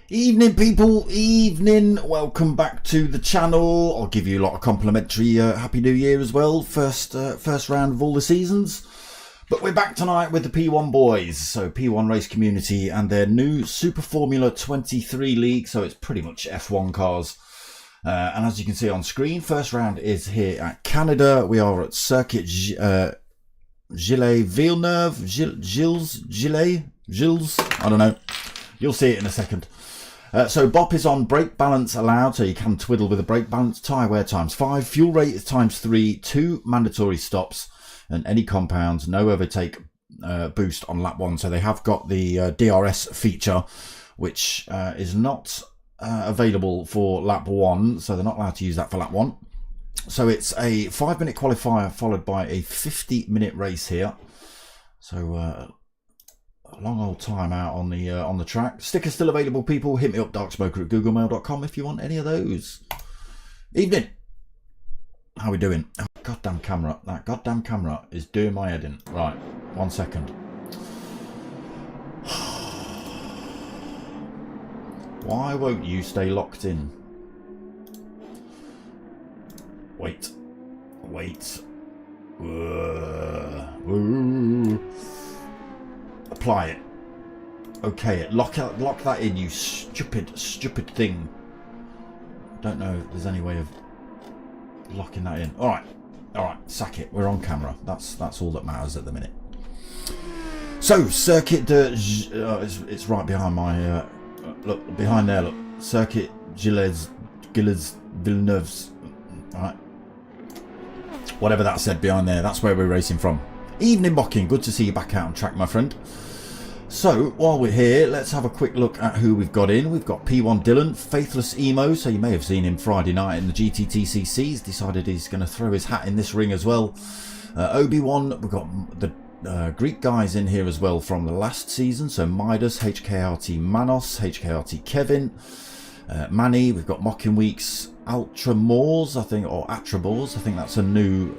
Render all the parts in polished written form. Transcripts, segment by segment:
Evening people, evening, welcome back to the channel. I'll give you a lot of complimentary Happy New Year as well, first round of all the seasons. But we're back tonight with the P1 boys, so P1 Race Community and their new Super Formula 23 League, so it's pretty much F1 cars. And as you can see on screen, first round is here at Canada. We are at Circuit Gilles Villeneuve, Gilles, I don't know. You'll see it in a second. So bop is on, brake balance allowed, so you can twiddle with the brake balance, tyre wear ×5, fuel rate is ×3, 2 mandatory stops, and any compounds, no overtake boost on lap 1. So they have got the DRS feature, which is not available for lap 1, so they're not allowed to use that for lap 1. So it's a 5-minute qualifier followed by a 50-minute race here. So a long old time out on the track. Stickers still available, people. Hit me up, darksmoker@googlemail.com if you want any of those. Evening. How we doing? Oh, goddamn camera. That goddamn camera is doing my head in. Right, 1 second. Why won't you stay locked in? Wait. Apply it. Okay, it. Lock that in, you stupid thing. Don't know if there's any way of locking that in. All right, sack it. We're on camera. That's all that matters at the minute. So Circuit it's right behind my look behind there. Look, Circuit Gilles Villeneuve's. All right, whatever that said behind there. That's where we're racing from. Evening Mocking, good to see you back out on track, my friend. So while we're here, let's have a quick look at who we've got in. We've got P1 Dylan, Faithless Emo, so you may have seen him Friday night in the GTTCC. He's decided he's going to throw his hat in this ring as well. Obi-Wan, we've got the Greek guys in here as well from the last season, so Midas, HKRT Manos, HKRT Kevin, Manny, we've got Mocking Weeks, Ultramors, I think, or Atrabors, I think that's a new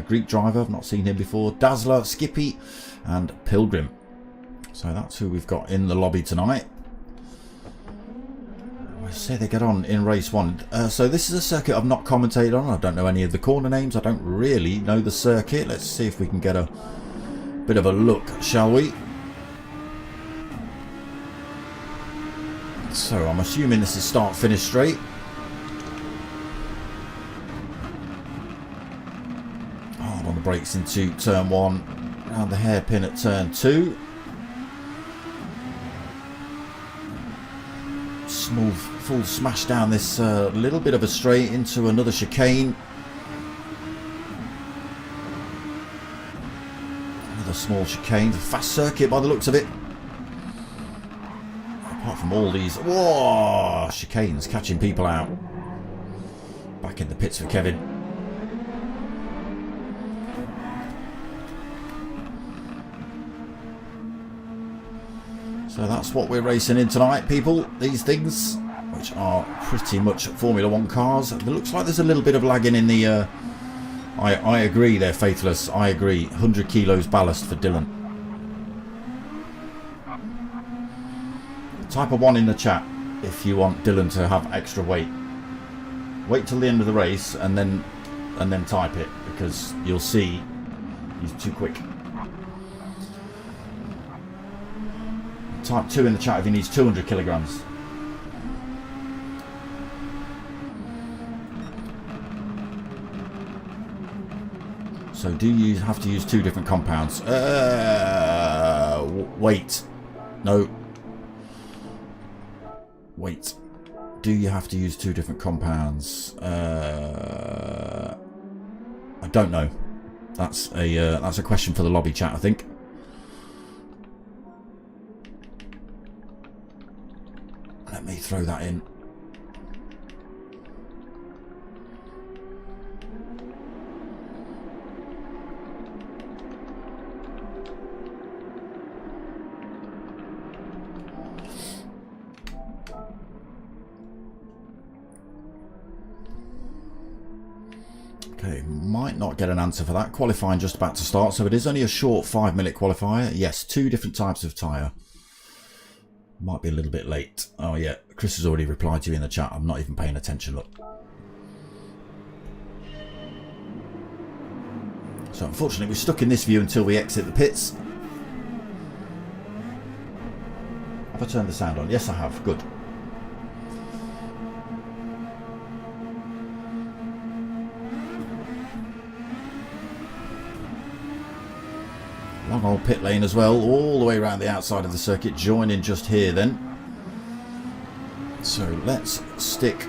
Greek driver, I've not seen him before, Dazzler, Skippy, and Pilgrim. So that's who we've got in the lobby tonight. We'll see how they get on in race 1. So this is a circuit I've not commentated on. I don't know any of the corner names. I don't really know the circuit. Let's see if we can get a bit of a look, shall we? So I'm assuming this is start finish straight. Hard on the brakes into turn 1, around the hairpin at turn 2. Small full smash down this little bit of a straight into another chicane. Another small chicane, fast circuit by the looks of it. Apart from all these whoa, chicanes catching people out. Back in the pits for Kevin. So that's what we're racing in tonight, people. These things, which are pretty much Formula 1 cars. It looks like there's a little bit of lagging in the... I agree there, Faithless. I agree. 100 kilos ballast for Dylan. Type a 1 in the chat if you want Dylan to have extra weight. Wait till the end of the race and then type it, because you'll see he's too quick. Type 2 in the chat if he needs 200 kilograms. So do you have to use 2 different compounds? Wait. No. Wait. Do you have to use 2 different compounds? I don't know. That's a question for the lobby chat, I think. Let me throw that in. Okay, might not get an answer for that. Qualifying just about to start, so it is only a short 5-minute qualifier. Yes, 2 different types of tyre. Might be a little bit late. Oh yeah, Chris has already replied to you in the chat. I'm not even paying attention, look. So unfortunately we're stuck in this view until we exit the pits. Have I turned the sound on? Yes I have, good. Long old pit lane as well, all the way around the outside of the circuit, joining just here then. So let's stick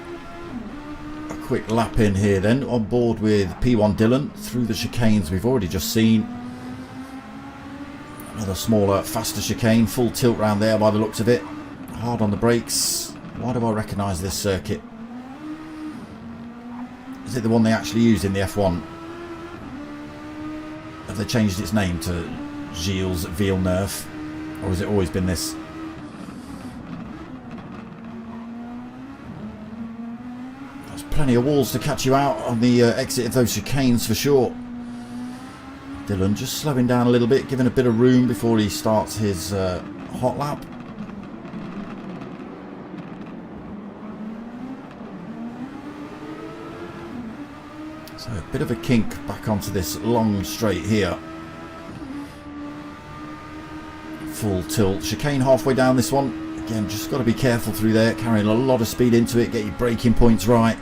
a quick lap in here then, on board with P1 Dylan through the chicanes we've already just seen. Another smaller, faster chicane, full tilt round there by the looks of it. Hard on the brakes. Why do I recognise this circuit? Is it the one they actually used in the F1? Have they changed its name to Gilles Villeneuve, or has it always been this? There's plenty of walls to catch you out on the exit of those chicanes for sure. Dylan just slowing down a little bit, giving a bit of room before he starts his hot lap. So a bit of a kink back onto this long straight here. Full tilt, chicane halfway down this one. Again, just got to be careful through there, carrying a lot of speed into it, get your braking points right.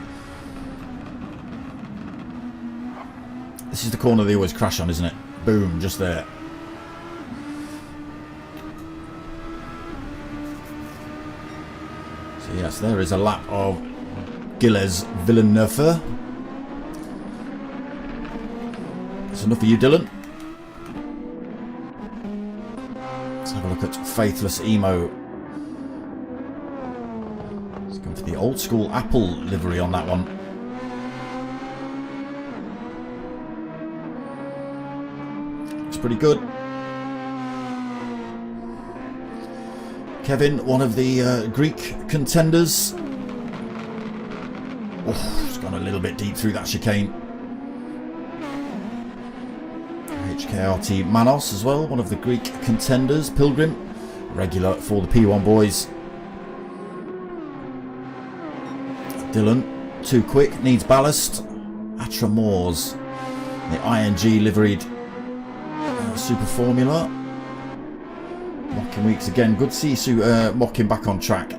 This is the corner they always crash on, isn't it? Boom, just there. So yes, there is a lap of Gilles Villeneuve. That's enough for you, Dylan. Let's have a look at Faithless Emo. Let's go for the old school Apple livery on that one. Looks pretty good. Kevin, one of the Greek contenders. Oh, it's gone a little bit deep through that chicane. HKRT Manos as well, one of the Greek contenders. Pilgrim, regular for the P1 boys. Dylan, too quick, needs ballast. Atra Moors, the ING liveried Super Formula. Mocking weeks again. Good to see you mocking back on track.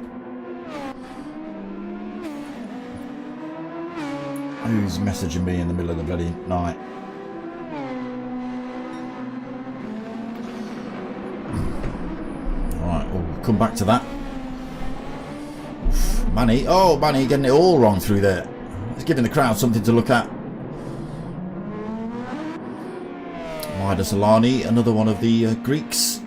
Who's messaging me in the middle of the bloody night? Alright, we'll come back to that. Oof, Manny. Oh, Manny getting it all wrong through there. It's giving the crowd something to look at. Midas Alani, another one of the Greeks.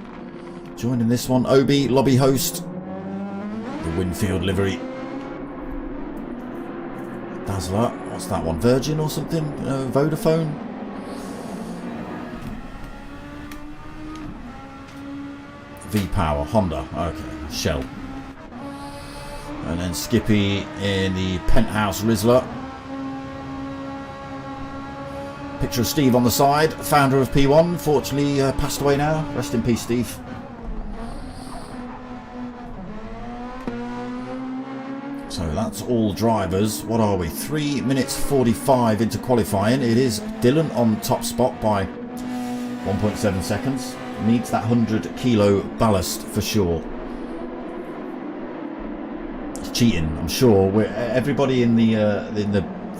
Joining this one, Obi, lobby host. The Winfield livery. Dazzler, what's that one? Virgin or something? Vodafone? V-Power, Honda, okay, Shell. And then Skippy in the Penthouse Rizzler. Picture of Steve on the side, founder of P1, fortunately passed away now. Rest in peace, Steve. So that's all drivers. What are we? 3 minutes 45 into qualifying. It is Dylan on top spot by 1.7 seconds. Needs that 100 kilo ballast for sure. It's cheating, I'm sure. Everybody in the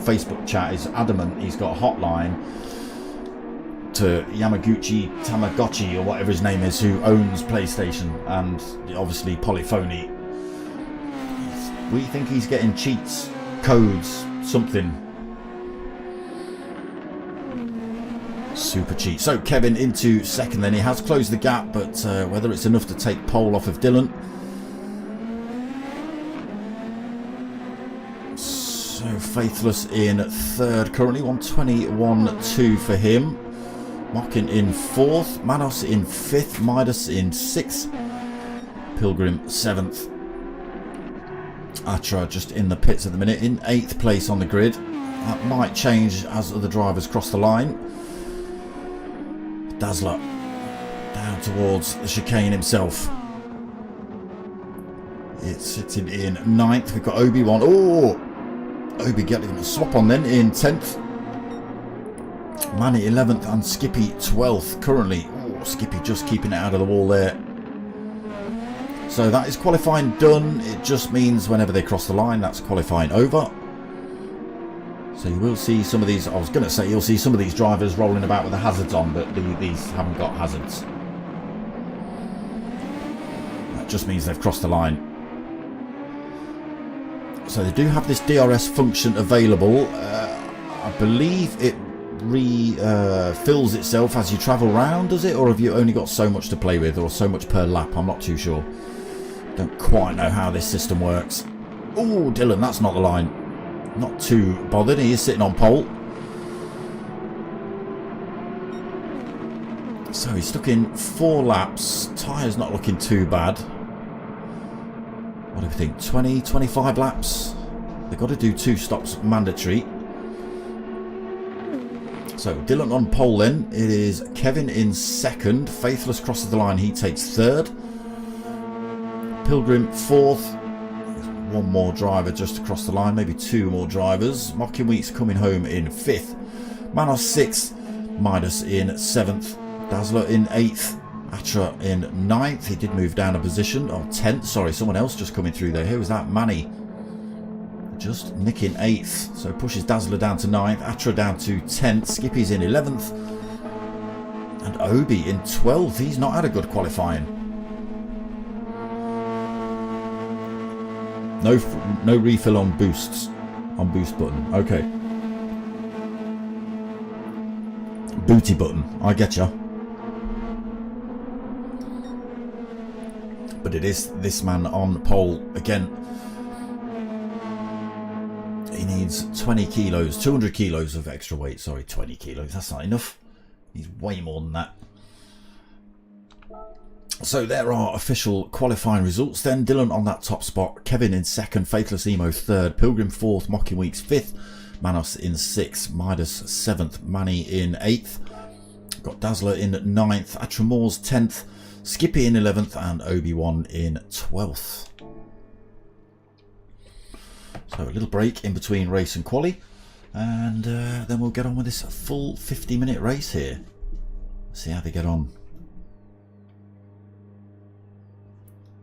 Facebook chat is adamant he's got a hotline. to Yamaguchi Tamagotchi, or whatever his name is, who owns PlayStation, and obviously Polyphony. We think he's getting cheats, codes, something. Super cheat. So Kevin into second then. He has closed the gap, but whether it's enough to take pole off of Dylan. So Faithless in third currently, 121.2 for him. Mockin in fourth, Manos in fifth, Midas in sixth, Pilgrim seventh. Atra just in the pits at the minute, in eighth place on the grid. That might change as other drivers cross the line. Dazzler down towards the chicane himself. It's sitting in ninth. We've got Obi-Wan. Oh! Obi getting a swap on then in 10th. Manny 11th and Skippy 12th currently. Oh, Skippy just keeping it out of the wall there. So that is qualifying done. It just means whenever they cross the line, that's qualifying over. So you will see some of these, I was going to say you'll see some of these drivers rolling about with the hazards on, but these haven't got hazards. That just means they've crossed the line. So they do have this DRS function available. I believe it refills itself as you travel round, does it? Or have you only got so much to play with, or so much per lap? I'm not too sure. Don't quite know how this system works. Oh, Dylan, that's not the line. Not too bothered. He is sitting on pole. So he's stuck in 4 laps. Tyre's not looking too bad. What do we think? 20, 25 laps? They've got to do 2 stops mandatory. So Dylan on pole then. It is Kevin in second. Faithless crosses the line. He takes third. Pilgrim fourth. There's one more driver just across the line. Maybe 2 more drivers. Mocking Weeks coming home in 5th. Manos 6th. Midas in 7th. Dazzler in 8th. Atra in 9th. He did move down a position. Oh, 10th. Sorry, someone else just coming through there. Who was that? Manny. Just nicking 8th. So pushes Dazzler down to 9th. Atra down to 10th. Skippy's in 11th. And Obi in 12th. He's not had a good qualifying. No refill on boosts. On boost button. Okay. Booty button. I get ya. But it is this man on pole again. He needs 20 kilos, 200 kilos of extra weight. Sorry, 20 kilos. That's not enough. He's way more than that. So there are official qualifying results then. Dylan on that top spot. Kevin in second. Faithless Emo third. Pilgrim fourth. Mocking Weeks fifth. Manos in sixth. Midas seventh. Manny in eighth. Got Dazzler in ninth. Atramores 10th. Skippy in 11th. And Obi-Wan in 12th. So a little break in between race and quali, and then we'll get on with this full 50-minute race here. See how they get on.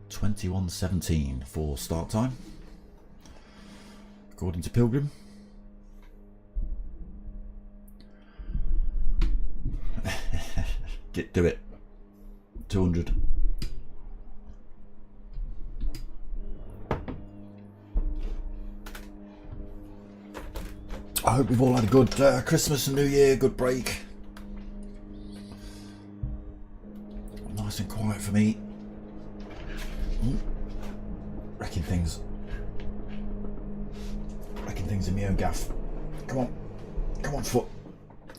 21:17 for start time, according to Pilgrim. Do it. 200. I hope we've all had a good Christmas and New Year, good break. Nice and quiet for me. Wrecking things. Wrecking things in my own gaff. Come on. Come on, foot.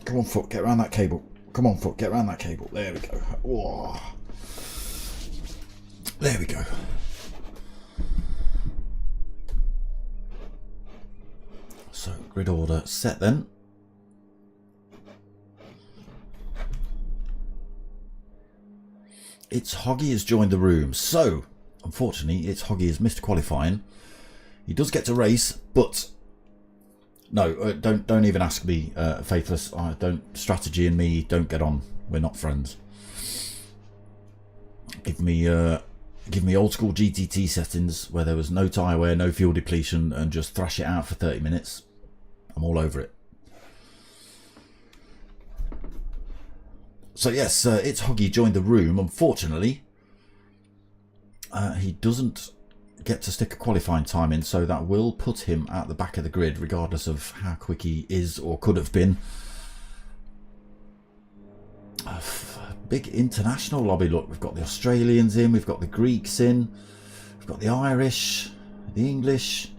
Come on, foot. Get around that cable. Come on, foot. Get around that cable. There we go. Whoa. There we go. So, grid order set then. It's Hoggy has joined the room. So, unfortunately, it's Hoggy has missed qualifying. He does get to race, but no, don't even ask me, Faithless. Don't strategy and me don't get on. We're not friends. Give me old school GTT settings where there was no tyre wear, no fuel depletion, and just thrash it out for 30 minutes. I'm all over it. So yes, It's Hoggy joined the room. Unfortunately, he doesn't get to stick a qualifying time in, so that will put him at the back of the grid, regardless of how quick he is or could have been. Big international lobby. Look, we've got the Australians in, we've got the Greeks in, we've got the Irish, the English.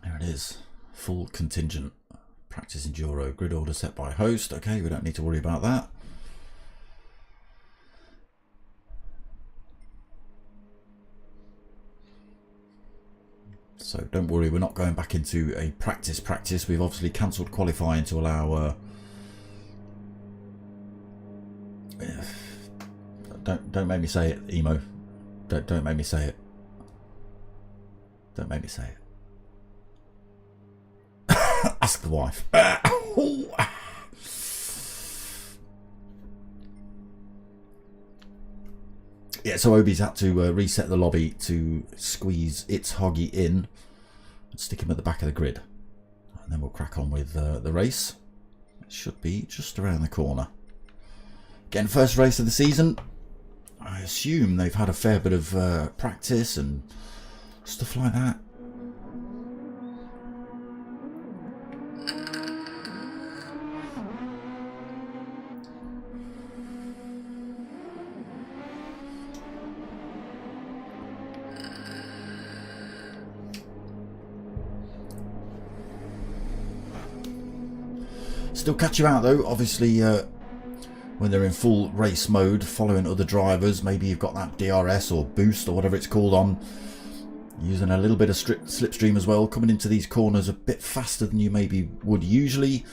There it is, full contingent. Practice enduro, grid order set by host. Okay, we don't need to worry about that. So don't worry, we're not going back into a practice. We've obviously cancelled qualifying to allow don't make me say it, Emo. Don't make me say it. Don't make me say it. Ask the wife. Yeah, so Obi's had to reset the lobby to squeeze It's Hoggy in and stick him at the back of the grid. And then we'll crack on with the race. It should be just around the corner. Again, first race of the season. I assume they've had a fair bit of practice and stuff like that. Still catch you out though, obviously when they're in full race mode, following other drivers. Maybe you've got that DRS or boost or whatever it's called on, using a little bit of slipstream as well, coming into these corners a bit faster than you maybe would usually.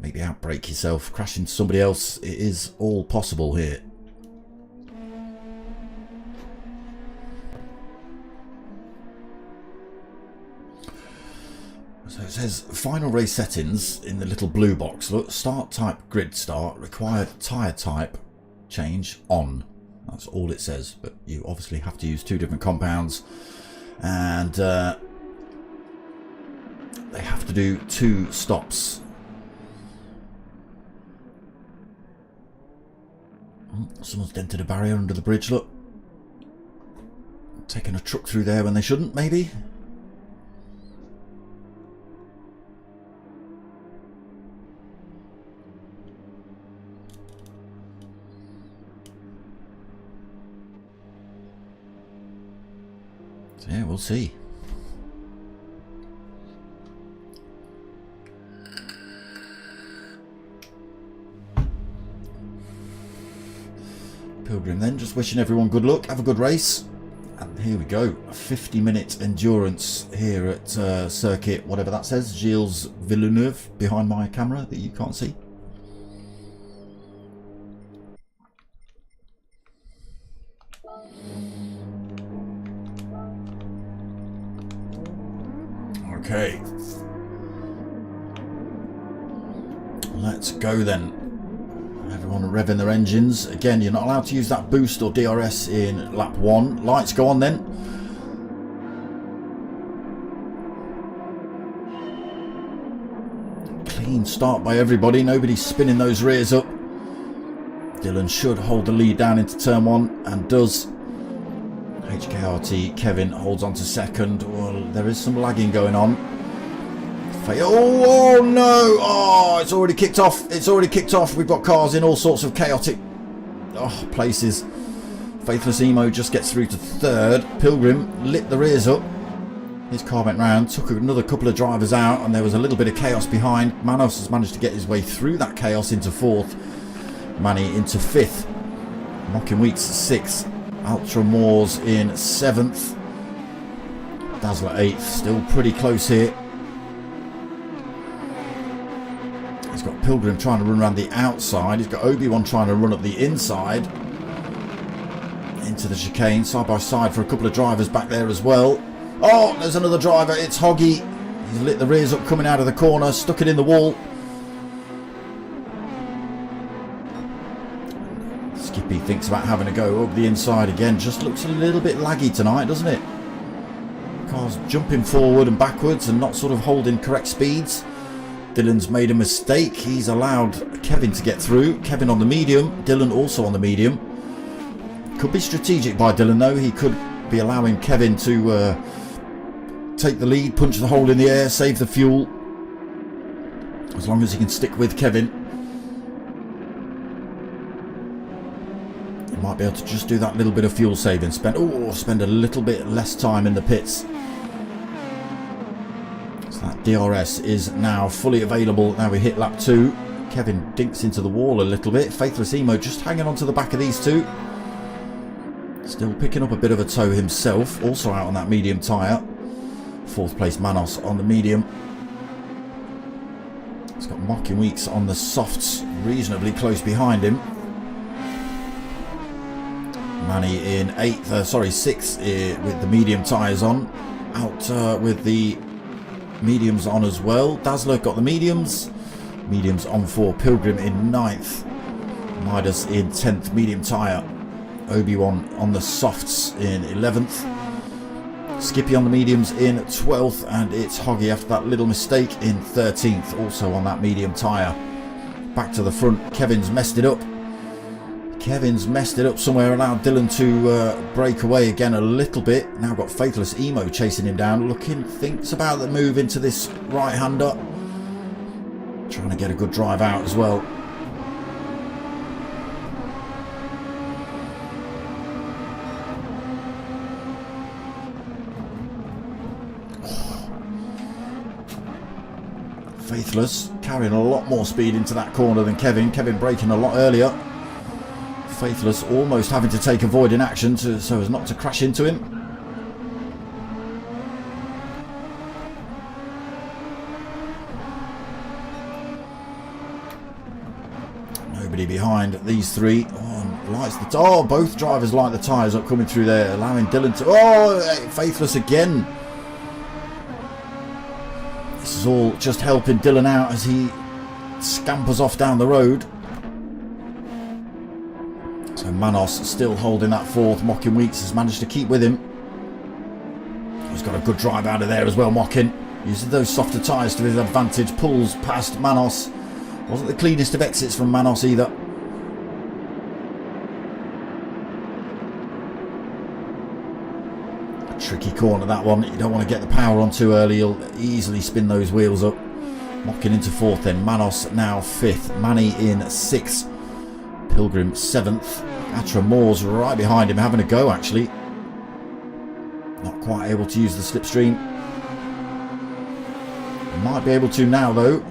Maybe outbrake yourself, crash into somebody else. It is all possible here. So it says final race settings in the little blue box. Look, start type grid start, required tyre type change on. That's all it says, but you obviously have to use two different compounds, and they have to do 2 stops. Someone's dented a barrier under the bridge, look. Taking a truck through there when they shouldn't, maybe. So yeah, we'll see. Pilgrim then, just wishing everyone good luck, have a good race. And here we go, a 50-minute endurance here at circuit, whatever that says, Gilles Villeneuve, behind my camera that you can't see. Okay, let's go then. Everyone revving their engines. Again, you're not allowed to use that boost or DRS in lap 1. Lights go on then. Clean start by everybody. Nobody's spinning those rears up. Dylan should hold the lead down into turn 1 and does. HKRT Kevin holds on to second. Well, there is some lagging going on. Oh no! Oh, it's already kicked off. It's already kicked off. We've got cars in all sorts of chaotic places. Faithless Emo just gets through to third. Pilgrim lit the rears up. His car went round, took another couple of drivers out, and there was a little bit of chaos behind. Manos has managed to get his way through that chaos into fourth. Manny into fifth. Mocking Weeks sixth. Ultra Moors in 7th. Dazzler 8th, still pretty close here. He's got Pilgrim trying to run around the outside. He's got Obi-Wan trying to run up the inside. Into the chicane, side by side for a couple of drivers back there as well. Oh, there's another driver, it's Hoggy. He's lit the rears up coming out of the corner, stuck it in the wall. Skippy thinks about having a go over the inside again. Just looks a little bit laggy tonight, doesn't it? Car Cars jumping forward and backwards and not sort of holding correct speeds. Dylan's made a mistake. He's allowed Kevin to get through. Kevin on the medium. Dylan also on the medium. Could be strategic by Dylan though. He could be allowing Kevin to take the lead, punch the hole in the air, save the fuel. As long as he can stick with Kevin. He might be able to just do that little bit of fuel saving. Spend a little bit less time in the pits. So that DRS is now fully available. Now we hit lap 2. Kevin dinks into the wall a little bit. Faithless Emo just hanging on to the back of these two. Still picking up a bit of a toe himself. Also out on that medium tyre. 4th place Manos on the medium. He's got Mocking Weeks on the softs reasonably close behind him. Manny in 6th with the medium tyres on. Out with the mediums on as well. Dazzler got the mediums. Mediums on for Pilgrim in 9th. Midas in 10th medium tyre. Obi-Wan on the softs in 11th. Skippy on the mediums in 12th, and it's Hoggy after that little mistake in 13th, also on that medium tyre. Back to the front, Kevin's messed it up. Kevin's messed it up somewhere, allowed Dylan to break away again a little bit. Now got Faithless Emo chasing him down, thinks about the move into this right-hander. Trying to get a good drive out as well. Faithless carrying a lot more speed into that corner than Kevin. Kevin braking a lot earlier. Faithless almost having to take avoiding action so as not to crash into him. Nobody behind these three. Both drivers light the tyres up coming through there, allowing Dylan to... Faithless again. This is all just helping Dylan out as he scampers off down the road. So Manos still holding that 4th. Mocking Weeks has managed to keep with him. He's got a good drive out of there as well, Mocking. Using those softer tyres to his advantage. Pulls past Manos. Wasn't the cleanest of exits from Manos either. Tricky corner that one. You don't want to get the power on too early. You'll easily spin those wheels up. Mocking into 4th then. Manos now 5th. Manny in 6th. Pilgrim 7th. Atra Moore's right behind him, having a go actually. Not quite able to use the slipstream. Might be able to now though.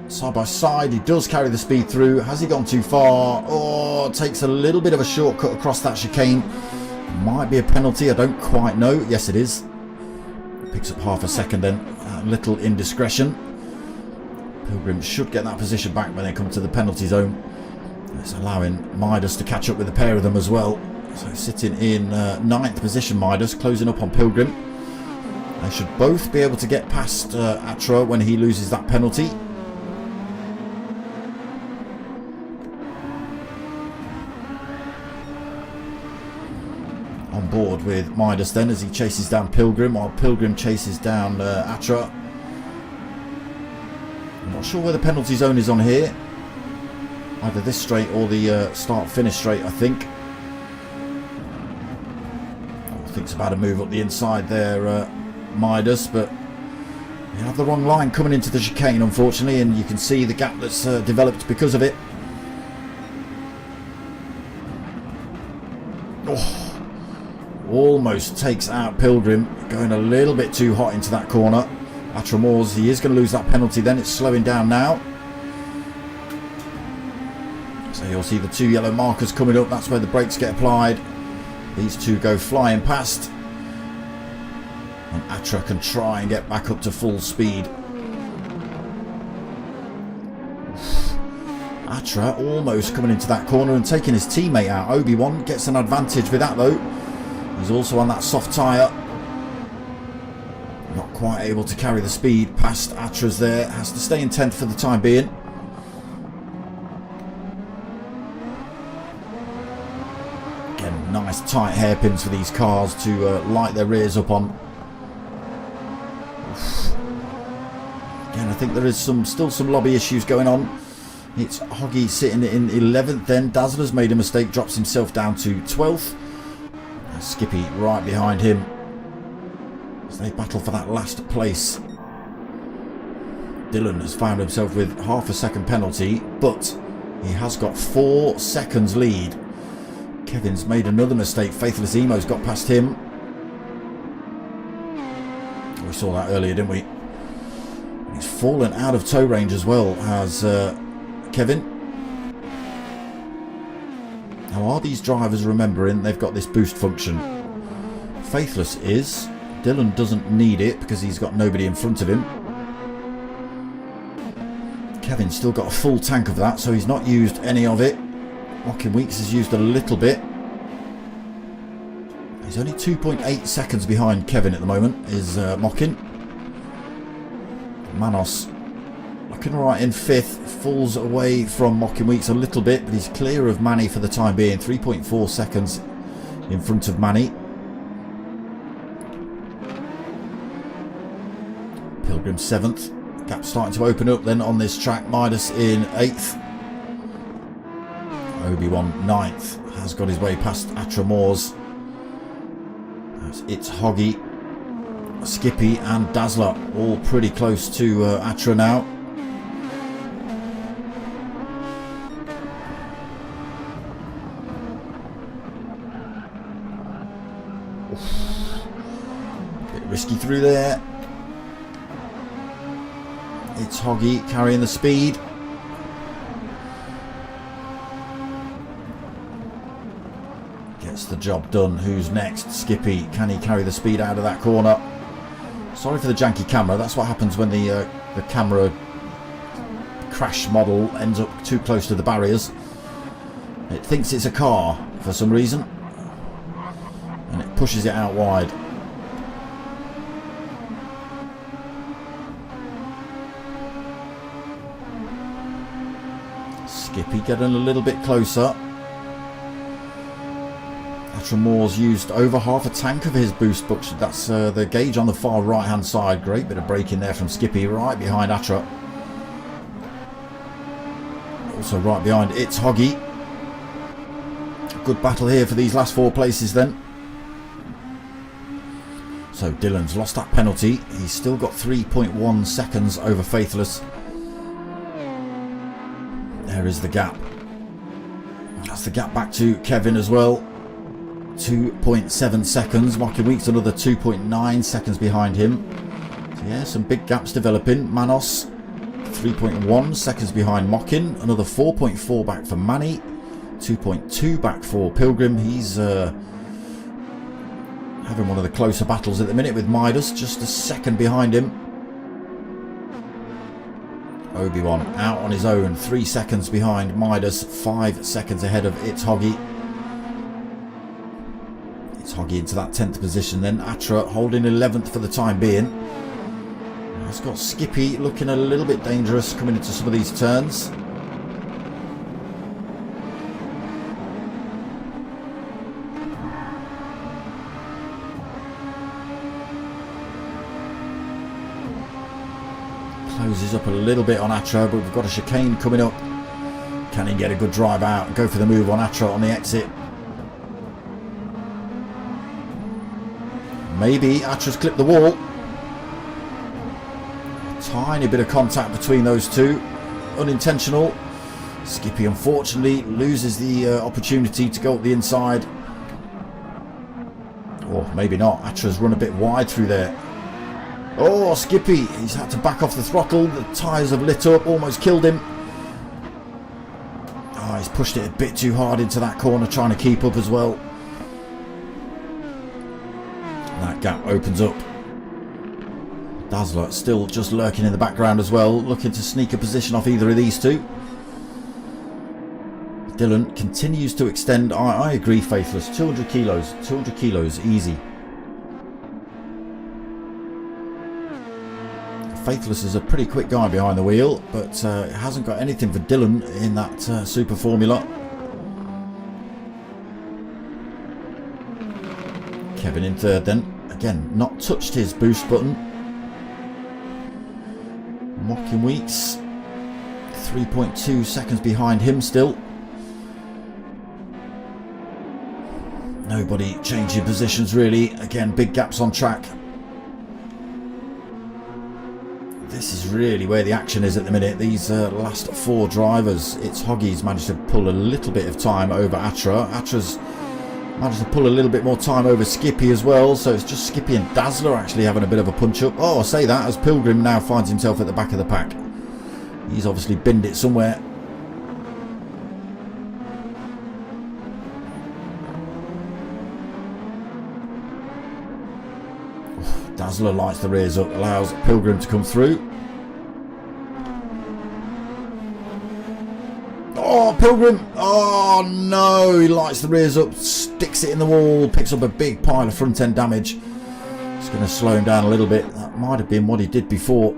Side by side, he does carry the speed through. Has he gone too far? Oh, takes a little bit of a shortcut across that chicane. Might be a penalty, I don't quite know. Yes, it is. Picks up half a second then. A little indiscretion. Pilgrim should get that position back when they come to the penalty zone. It's allowing Midas to catch up with the pair of them as well. So sitting in 9th position, Midas, closing up on Pilgrim. They should both be able to get past Atra when he loses that penalty. On board with Midas then as he chases down Pilgrim, while Pilgrim chases down Atra. I'm not sure where the penalty zone is on here. Either this straight or the start-finish straight, I think. Thinks about a move up the inside there, Midas, but you have the wrong line coming into the chicane, unfortunately, and you can see the gap that's developed because of it. Oh, almost takes out Pilgrim, going a little bit too hot into that corner. Atramores, he is going to lose that penalty then. It's slowing down now. So you'll see the 2 yellow markers coming up. That's where the brakes get applied. These two go flying past. And Atra can try and get back up to full speed. Atra almost coming into that corner and taking his teammate out. Obi-Wan gets an advantage with that though. He's also on that soft tyre. Not quite able to carry the speed past Atra's there. Has to stay in 10th for the time being. Again, nice tight hairpins for these cars to light their rears up on. think there is still some lobby issues going on. It's Hoggy sitting in 11th then. Dazzler's made a mistake, drops himself down to 12th. Skippy right behind him as they battle for that last place. Dylan has found himself with half a second penalty, but he has got 4 seconds lead. Kevin's made another mistake. Faithless Emo's got past him. We saw that earlier, didn't we? He's fallen out of tow range as well, has Kevin. Now, are these drivers remembering they've got this boost function? Faithless is. Dylan doesn't need it because he's got nobody in front of him. Kevin's still got a full tank of that, so he's not used any of it. Mocking Weeks has used a little bit. He's only 2.8 seconds behind Kevin at the moment, is Mocking. Manos looking right in 5th, falls away from Mocking Weeks a little bit, but he's clear of Manny for the time being. 3.4 seconds in front of Manny. Pilgrim 7th. Gap starting to open up then on this track. Midas in 8th. Obi-Wan 9th. Has got his way past Atra Moors. It's Hoggy, Skippy and Dazzler all pretty close to Atra now. Bit risky through there. It's Hoggy carrying the speed. Gets the job done. Who's next? Skippy. Can he carry the speed out of that corner? Sorry for the janky camera. That's what happens when the camera crash model ends up too close to the barriers. It thinks it's a car for some reason, and it pushes it out wide. Skippy getting a little bit closer. Atramore's used over half a tank of his boost, but that's the gauge on the far right hand side. Great bit of braking there from Skippy right behind Atra. Also right behind it's Hoggy. Good battle here for these last 4 places then. So Dylan's lost that penalty. He's still got 3.1 seconds over Faithless. There is the gap. That's the gap back to Kevin as well. 2.7 seconds. Mocking Weeks another 2.9 seconds behind him. So yeah, some big gaps developing. Manos 3.1 seconds behind Mocking. Another 4.4 back for Manny. 2.2 back for Pilgrim. He's having one of the closer battles at the minute with Midas, just a second behind him. Obi-Wan out on his own, 3 seconds behind Midas, 5 seconds ahead of It's Hoggy. It's Hoggy into that 10th position then. Atra holding 11th for the time being. It's got Skippy looking a little bit dangerous coming into some of these turns. Closes up a little bit on Atra, but we've got a chicane coming up. Can he get a good drive out and go for the move on Atra on the exit? Maybe. Atra's clipped the wall. A tiny bit of contact between those two. Unintentional. Skippy unfortunately loses the opportunity to go up the inside. Or maybe not. Atra's run a bit wide through there. Oh, Skippy, he's had to back off the throttle. The tyres have lit up, almost killed him. Oh, he's pushed it a bit too hard into that corner, trying to keep up as well. That gap opens up. Dazzler still just lurking in the background as well, looking to sneak a position off either of these two. Dylan continues to extend. I agree, Faithless. 200 kilos, 200 kilos, easy. Faithless is a pretty quick guy behind the wheel, but hasn't got anything for Dylan in that super formula. Kevin in 3rd then. Again, not touched his boost button. Mocking Weeks 3.2 seconds behind him still. Nobody changing positions really. Again, big gaps on track. This is really where the action is at the minute. These last 4 drivers. It's Hoggy's managed to pull a little bit of time over Atra. Atra's managed to pull a little bit more time over Skippy as well. So it's just Skippy and Dazzler actually having a bit of a punch up. Oh, I say that as Pilgrim now finds himself at the back of the pack. He's obviously binned it somewhere. Dazzler lights the rears up, allows Pilgrim to come through. Oh, Pilgrim! Oh no, he lights the rears up, sticks it in the wall, picks up a big pile of front end damage. It's going to slow him down a little bit. That might have been what he did before.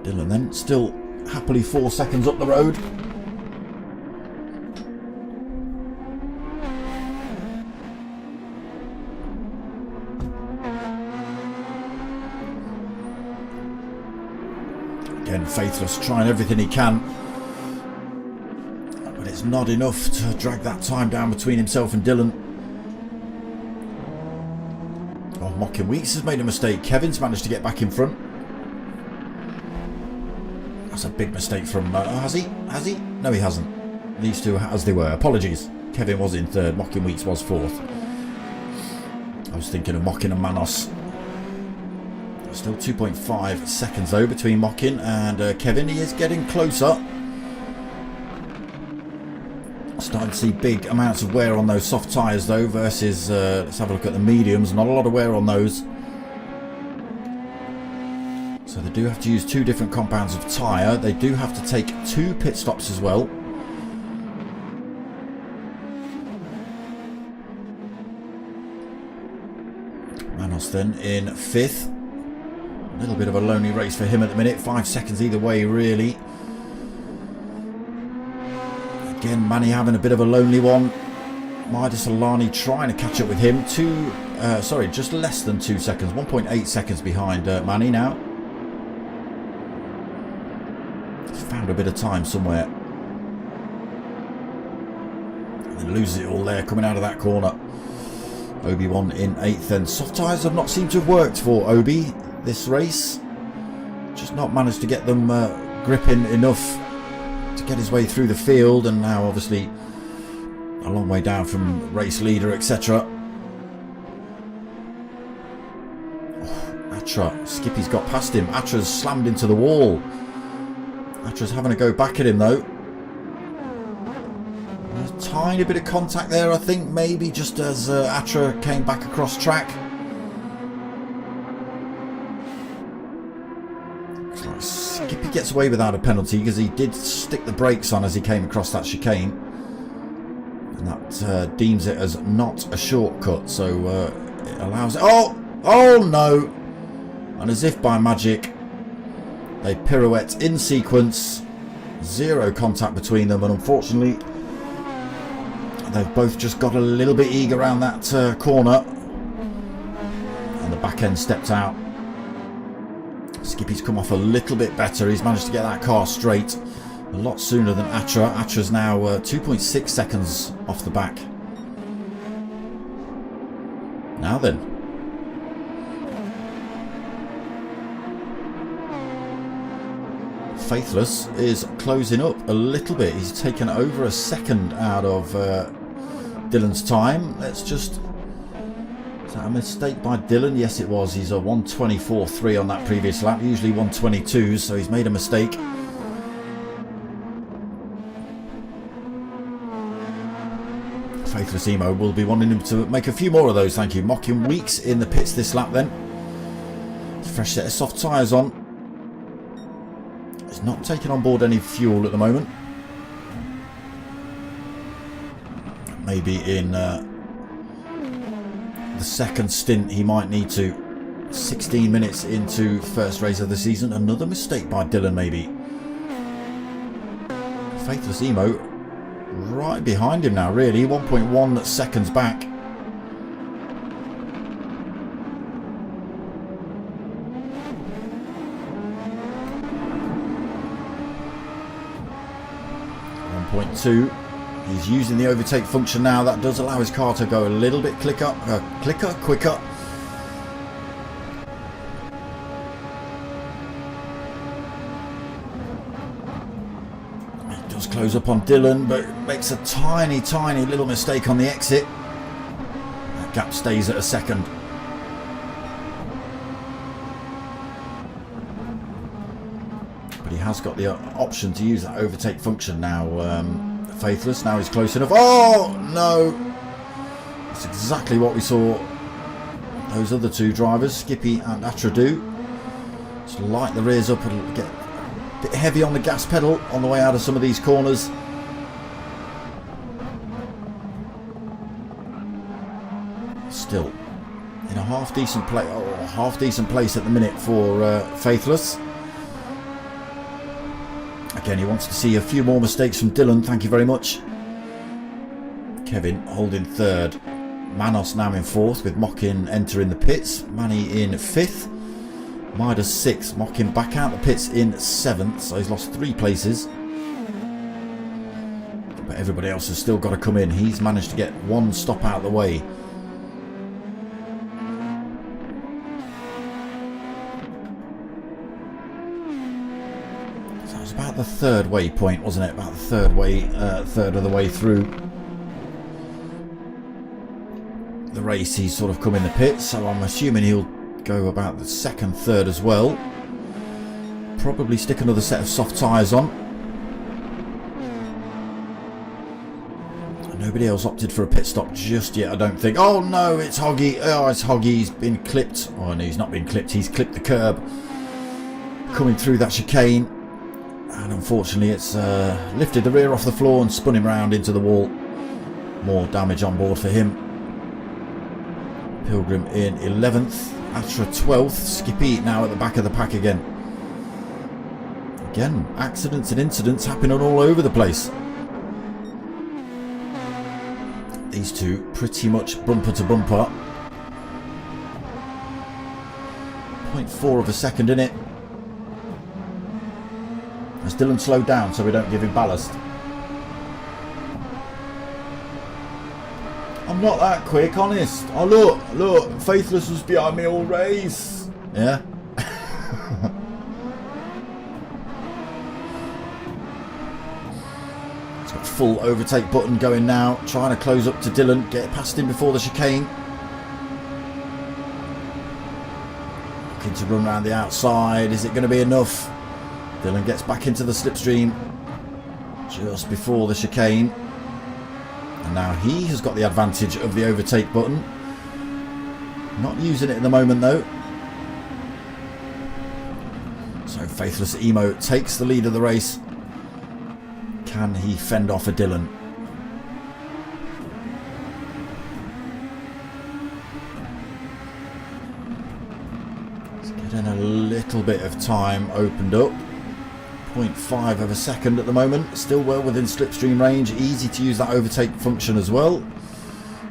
Dylan then, still happily 4 seconds up the road. Again, Faithless trying everything he can, but it's not enough to drag that time down between himself and Dylan. Oh, Mocking Weeks has made a mistake. Kevin's managed to get back in front. That's a big mistake from... has he? Has he? No, he hasn't. These two as they were. Apologies. Kevin was in 3rd. Mocking Weeks was 4th. I was thinking of Mocking and Manos. Still 2.5 seconds though between Mocking and Kevin. He is getting closer. Starting to see big amounts of wear on those soft tyres though versus, let's have a look at the mediums. Not a lot of wear on those. So they do have to use 2 different compounds of tyre. They do have to take 2 pit stops as well. Manos then in 5th. A little bit of a lonely race for him at the minute. 5 seconds either way, really. Again, Manny having a bit of a lonely one. Midas Alani trying to catch up with him. Just less than 2 seconds. 1.8 seconds behind Manny now. He's found a bit of time somewhere. And then loses it all there coming out of that corner. Obi-Wan in 8th. And soft tyres have not seemed to have worked for Obi this race. Just not managed to get them gripping enough to get his way through the field, and now obviously a long way down from race leader, etc. Oh, Atra, Skippy's got past him. Atra's slammed into the wall. Atra's having a go back at him though. A tiny bit of contact there, I think, maybe just as Atra came back across track. Skippy gets away without a penalty because he did stick the brakes on as he came across that chicane, and that deems it as not a shortcut, so it allows it. Oh no! And as if by magic, they pirouette in sequence, 0 contact between them, and unfortunately they've both just got a little bit eager around that corner, and the back end stepped out. Skippy's come off a little bit better. He's managed to get that car straight a lot sooner than Atra. Atra's now 2.6 seconds off the back. Now then. Faithless is closing up a little bit. He's taken over a second out of Dylan's time. Let's just... Is that a mistake by Dylan? Yes, it was. He's a 1:24.3 on that previous lap. Usually 1:22, so he's made a mistake. Faithless Emo will be wanting him to make a few more of those, thank you. Mocking Weeks in the pits this lap then. Fresh set of soft tyres on. He's not taking on board any fuel at the moment. Maybe in... the second stint he might need to. 16 minutes into first race of the season. Another mistake by Dylan maybe. Faithless Emo right behind him now really. 1.1 seconds back. .2. He's using the overtake function now. That does allow his car to go a little bit quicker. He does close up on Dylan, but makes a tiny little mistake on the exit. That gap stays at a second. But he has got the option to use that overtake function now. Faithless, now he's close enough. Oh no, that's exactly what we saw those other two drivers, Skippy and Atra, do. Just light the rears up and get a bit heavy on the gas pedal on the way out of some of these corners. Still in a half decent place at the minute for Faithless. Again, he wants to see a few more mistakes from Dylan. Thank you very much. Kevin holding third. Manos now in fourth, with Mockin entering the pits. Manny in fifth. Midas sixth. Mockin back out the pits in seventh, so he's lost 3 places. But everybody else has still got to come in. He's managed to get 1 stop out of the way. About the third waypoint, wasn't it? About the third of the way through the race, he's sort of come in the pits, so I'm assuming he'll go about the second, third as well. Probably stick another set of soft tyres on. Nobody else opted for a pit stop just yet, I don't think. Oh no, it's Hoggy. Oh, it's Hoggy. He's been clipped. Oh no, he's not been clipped. He's clipped the curb coming through that chicane. And unfortunately it's lifted the rear off the floor and spun him round into the wall. More damage on board for him. Pilgrim in 11th. Atra 12th. Skippy now at the back of the pack again. Again, accidents and incidents happening all over the place. These two pretty much bumper to bumper. 0.4 of a second in it. Has Dylan slowed down so we don't give him ballast? I'm not that quick, honest. Oh look, Faithless was behind me all race. Yeah. He's got full overtake button going now, trying to close up to Dylan, get past him before the chicane. Looking to run around the outside. Is it going to be enough? Dylan gets back into the slipstream just before the chicane. And now he has got the advantage of the overtake button. Not using it at the moment though. So Faithless Emo takes the lead of the race. Can he fend off a Dylan? Let's get in a little bit of time opened up. 0.5 of a second at the moment, still well within slipstream range, easy to use that overtake function as well,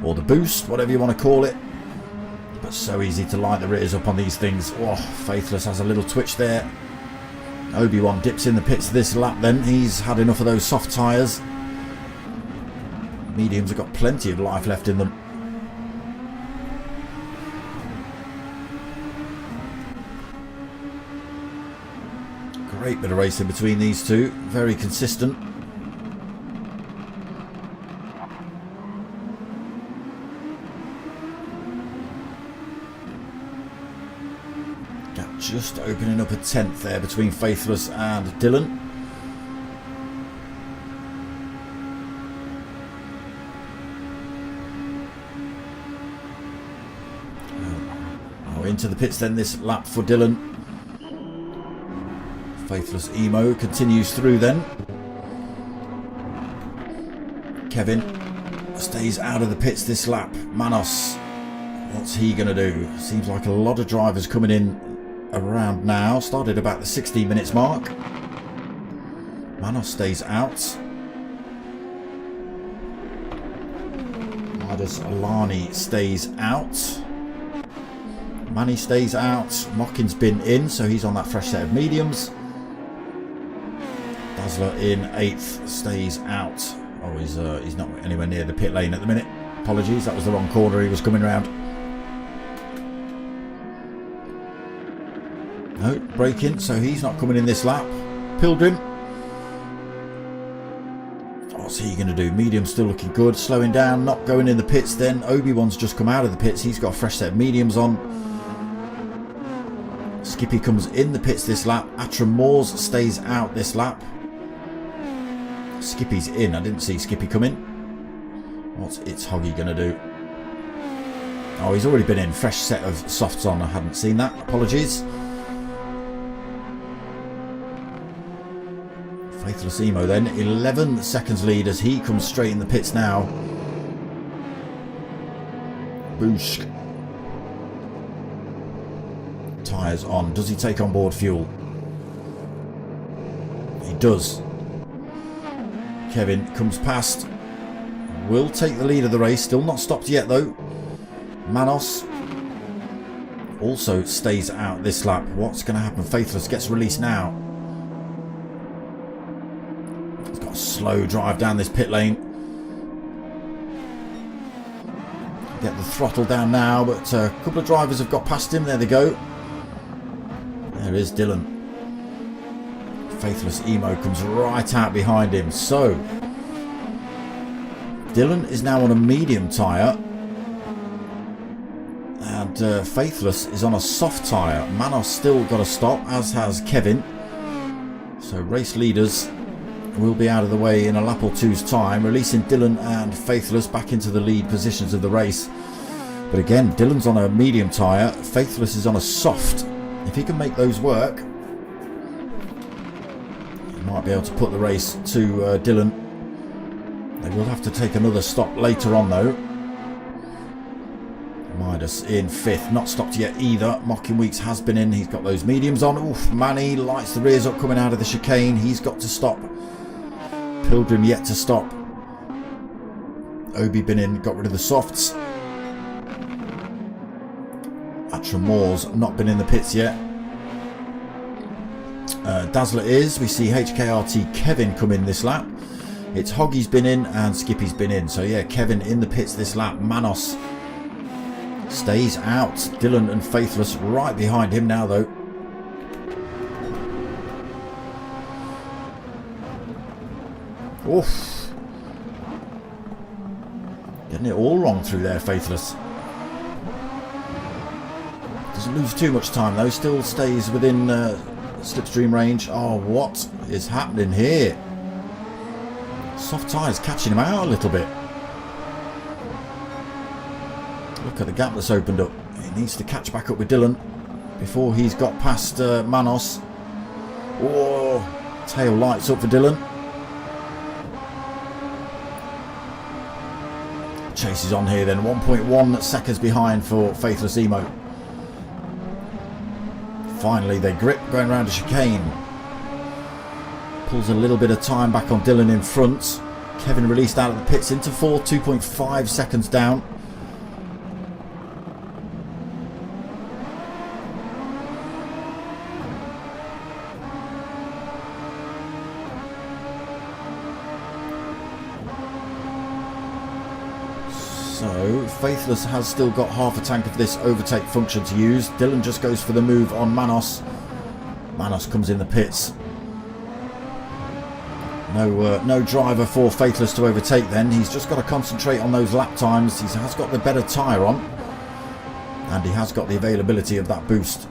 or the boost, whatever you want to call it, but so easy to light the rears up on these things. Oh, Faithless has a little twitch there. Obi-Wan dips in the pits this lap then, he's had enough of those soft tyres. Mediums have got plenty of life left in them. Great bit of racing between these two, very consistent. Gap just opening up a 10th there between Faithless and Dylan. Oh, into the pits then this lap for Dylan. Faithless Emo continues through then. Kevin stays out of the pits this lap. Manos, what's he going to do? Seems like a lot of drivers coming in around now. Started about the 16 minutes mark. Manos stays out. Midas Alani stays out. Manny stays out. Mockin's been in, so he's on that fresh set of mediums. Dazzler in 8th, stays out. Oh, he's not anywhere near the pit lane at the minute. Apologies, that was the wrong corner he was coming round. No, braking, so he's not coming in this lap. Pilgrim. What's he going to do? Medium still looking good. Slowing down, not going in the pits then. Obi-Wan's just come out of the pits. He's got a fresh set of mediums on. Skippy comes in the pits this lap. Atram Moores stays out this lap. Skippy's in. I didn't see Skippy come in. What's It's Hoggy going to do? Oh, he's already been in. Fresh set of softs on. I hadn't seen that. Apologies. Faithless Emo then. 11 seconds lead as he comes straight in the pits now. Boosh. Tyres on. Does he take on board fuel? He does. Kevin comes past. Will take the lead of the race. Still not stopped yet though. Manos also stays out this lap. What's going to happen? Faithless gets released now. He's got a slow drive down this pit lane. Get the throttle down now, but a couple of drivers have got past him. There they go. There is Dylan. Faithless Emo comes right out behind him. So Dylan is now on a medium tyre and Faithless is on a soft tyre. Manos still got a stop, as has Kevin. So race leaders will be out of the way in a lap or two's time, releasing Dylan and Faithless back into the lead positions of the race. But again, Dylan's on a medium tyre, Faithless is on a soft. If he can make those work, he might be able to put the race to Dylan. They will have to take another stop later on though. Midas in 5th, not stopped yet either. Mocking Weeks has been in, he's got those mediums on. Oof, Manny lights the rears up coming out of the chicane, he's got to stop. Pilgrim yet to stop. Obi been in, got rid of the softs. Atram Moores not been in the pits yet. Dazzler is. We see HKRT Kevin come in this lap. It's Hoggy's been in and Skippy's been in. So yeah, Kevin in the pits this lap. Manos stays out. Dylan and Faithless right behind him now though. Oof. Getting it all wrong through there, Faithless. Doesn't lose too much time though, still stays within slipstream range. Oh, what is happening here? Soft tyres catching him out a little bit. Look at the gap that's opened up. He needs to catch back up with Dylan before he's got past Manos. Oh, tail lights up for Dylan. Chase is on here then, 1.1 seconds behind for Faithless Emo. Finally they grip going around a chicane. Pulls a little bit of time back on Dylan in front. Kevin released out of the pits into 4th, 2.5 seconds down. So Faithless has still got half a tank of this overtake function to use. Dylan just goes for the move on Manos. Manos comes in the pits. No driver for Faithless to overtake then. He's just got to concentrate on those lap times. He has got the better tyre on. And he has got the availability of that boost.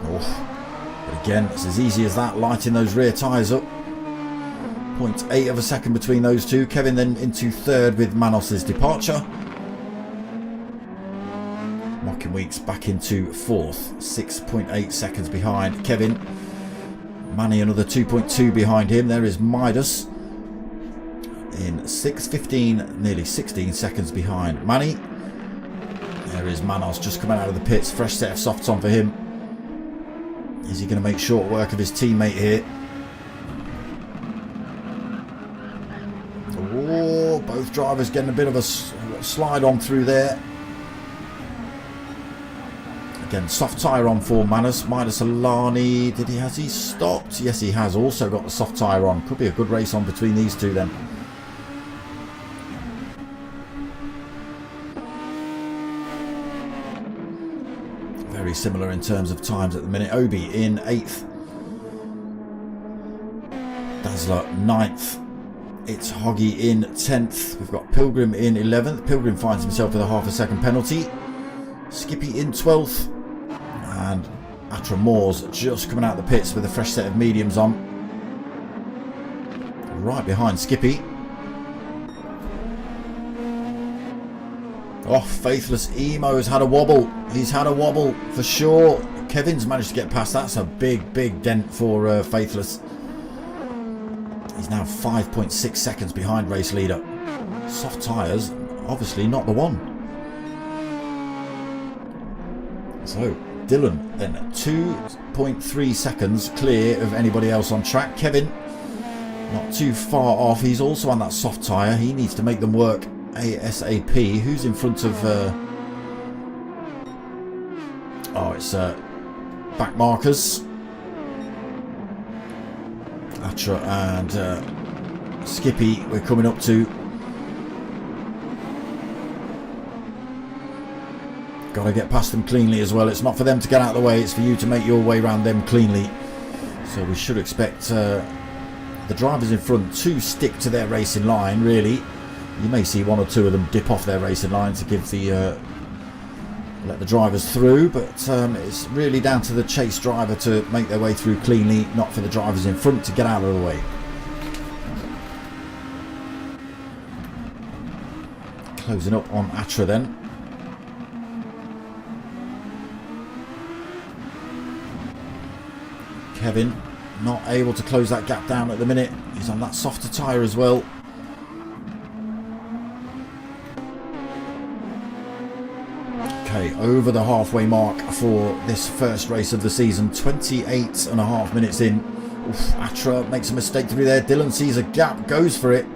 Oh. But again, it's as easy as that, lighting those rear tyres up. 0.8 of a second between those two. Kevin then into 3rd with Manos's departure. Mocking Weeks back into 4th, 6.8 seconds behind Kevin. Manny another 2.2 behind him. There is Midas in 6th, 15, nearly 16 seconds behind Manny. There is Manos just coming out of the pits. Fresh set of softs on for him. Is he going to make short work of his teammate here? Oh, both drivers getting a bit of a slide on through there. Again, soft tyre on for Manus. Midas Alani, has he stopped? Yes, he has also got the soft tyre on. Could be a good race on between these two then. Very similar in terms of times at the minute. Obi in 8th. Dazzler 9th. It's Hoggy in 10th. We've got Pilgrim in 11th. Pilgrim finds himself with a half a second penalty. Skippy in 12th. And Atra Moores just coming out of the pits with a fresh set of mediums on. Right behind Skippy. Oh, Faithless Emo has had a wobble. He's had a wobble for sure. Kevin's managed to get past. That's a big, big dent for Faithless. He's now 5.6 seconds behind race leader. Soft tyres, obviously not the one. So, Dylan then 2.3 seconds clear of anybody else on track. Kevin not too far off. He's also on that soft tyre. He needs to make them work ASAP. Who's in front of... oh, it's back markers. Atra and Skippy we're coming up to. Got to get past them cleanly as well. It's not for them to get out of the way, it's for you to make your way around them cleanly. So we should expect the drivers in front to stick to their racing line, really. You may see one or two of them dip off their racing line to give the let the drivers through, but it's really down to the chase driver to make their way through cleanly, not for the drivers in front to get out of the way. Closing up on Atra then. Kevin not able to close that gap down at the minute. He's on that softer tyre as well. Okay, over the halfway mark for this first race of the season. 28.5 minutes in. Oof, Atra makes a mistake through there. Dylan sees a gap, goes for it.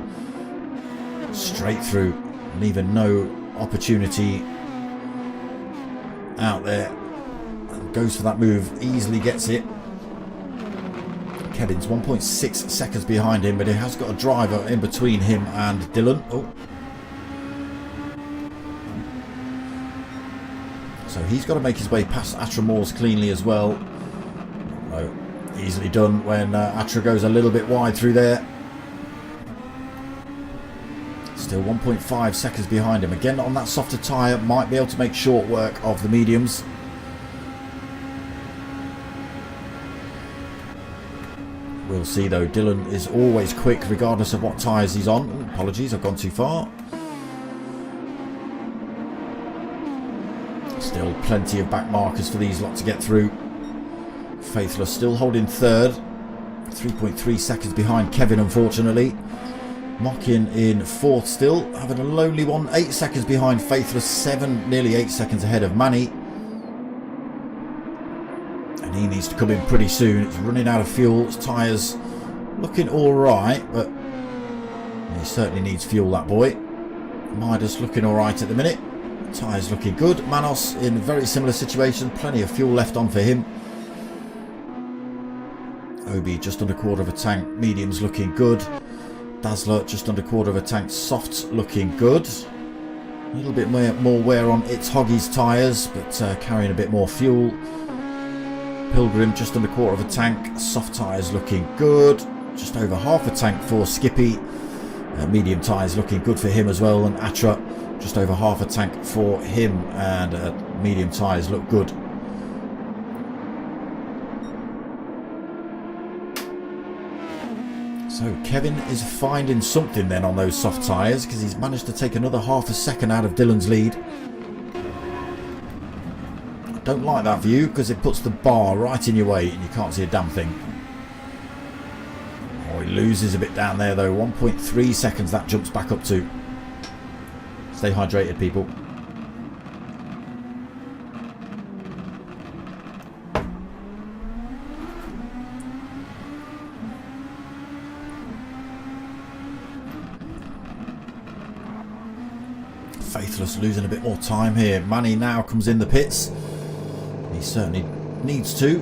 Straight through, leaving no opportunity out there. And goes for that move, easily gets it. Kevin's 1.6 seconds behind him, but he has got a driver in between him and Dylan. Oh. So he's got to make his way past Atra Moores cleanly as well. No, easily done when Atra goes a little bit wide through there. Still 1.5 seconds behind him. Again on that softer tyre, might be able to make short work of the mediums. We'll see though. Dylan is always quick regardless of what tyres he's on. Ooh, apologies, I've gone too far. Still plenty of back markers for these lot to get through. Faithless still holding third. 3.3 seconds behind Kevin, unfortunately. Mockin in fourth still, having a lonely one. 8 seconds behind Faithless. Nearly 8 seconds ahead of Manny. And he needs to come in pretty soon. It's running out of fuel. His tyres looking alright, but he certainly needs fuel, that boy. Midas looking alright at the minute. Tyres looking good. Manos in a very similar situation. Plenty of fuel left on for him. Obi just under quarter of a tank. Mediums looking good. Dazzler just under quarter of a tank. Softs looking good. A little bit more wear on its Hoggy's tyres, but carrying a bit more fuel. Pilgrim just under quarter of a tank. Soft tyres looking good. Just over half a tank for Skippy. Medium tyres looking good for him as well. And Atra just over half a tank for him, and medium tyres look good. So Kevin is finding something then on those soft tyres, because he's managed to take another half a second out of Dylan's lead. I don't like that view because it puts the bar right in your way and you can't see a damn thing. Oh, he loses a bit down there though. 1.3 seconds that jumps back up to. Stay hydrated, people. Faithless losing a bit more time here. Manny now comes in the pits. He certainly needs to.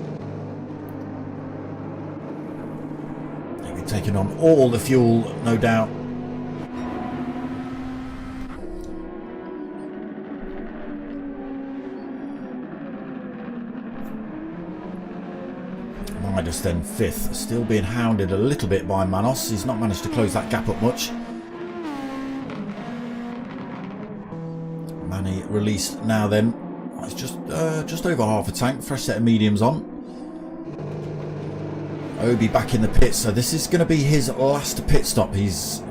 He'll be taking on all the fuel, no doubt. Midas then 5th, still being hounded a little bit by Manos. He's not managed to close that gap up much. Manny released now then. It's just over half a tank, fresh set of mediums on. Obi back in the pit, so this is going to be his last pit stop. He's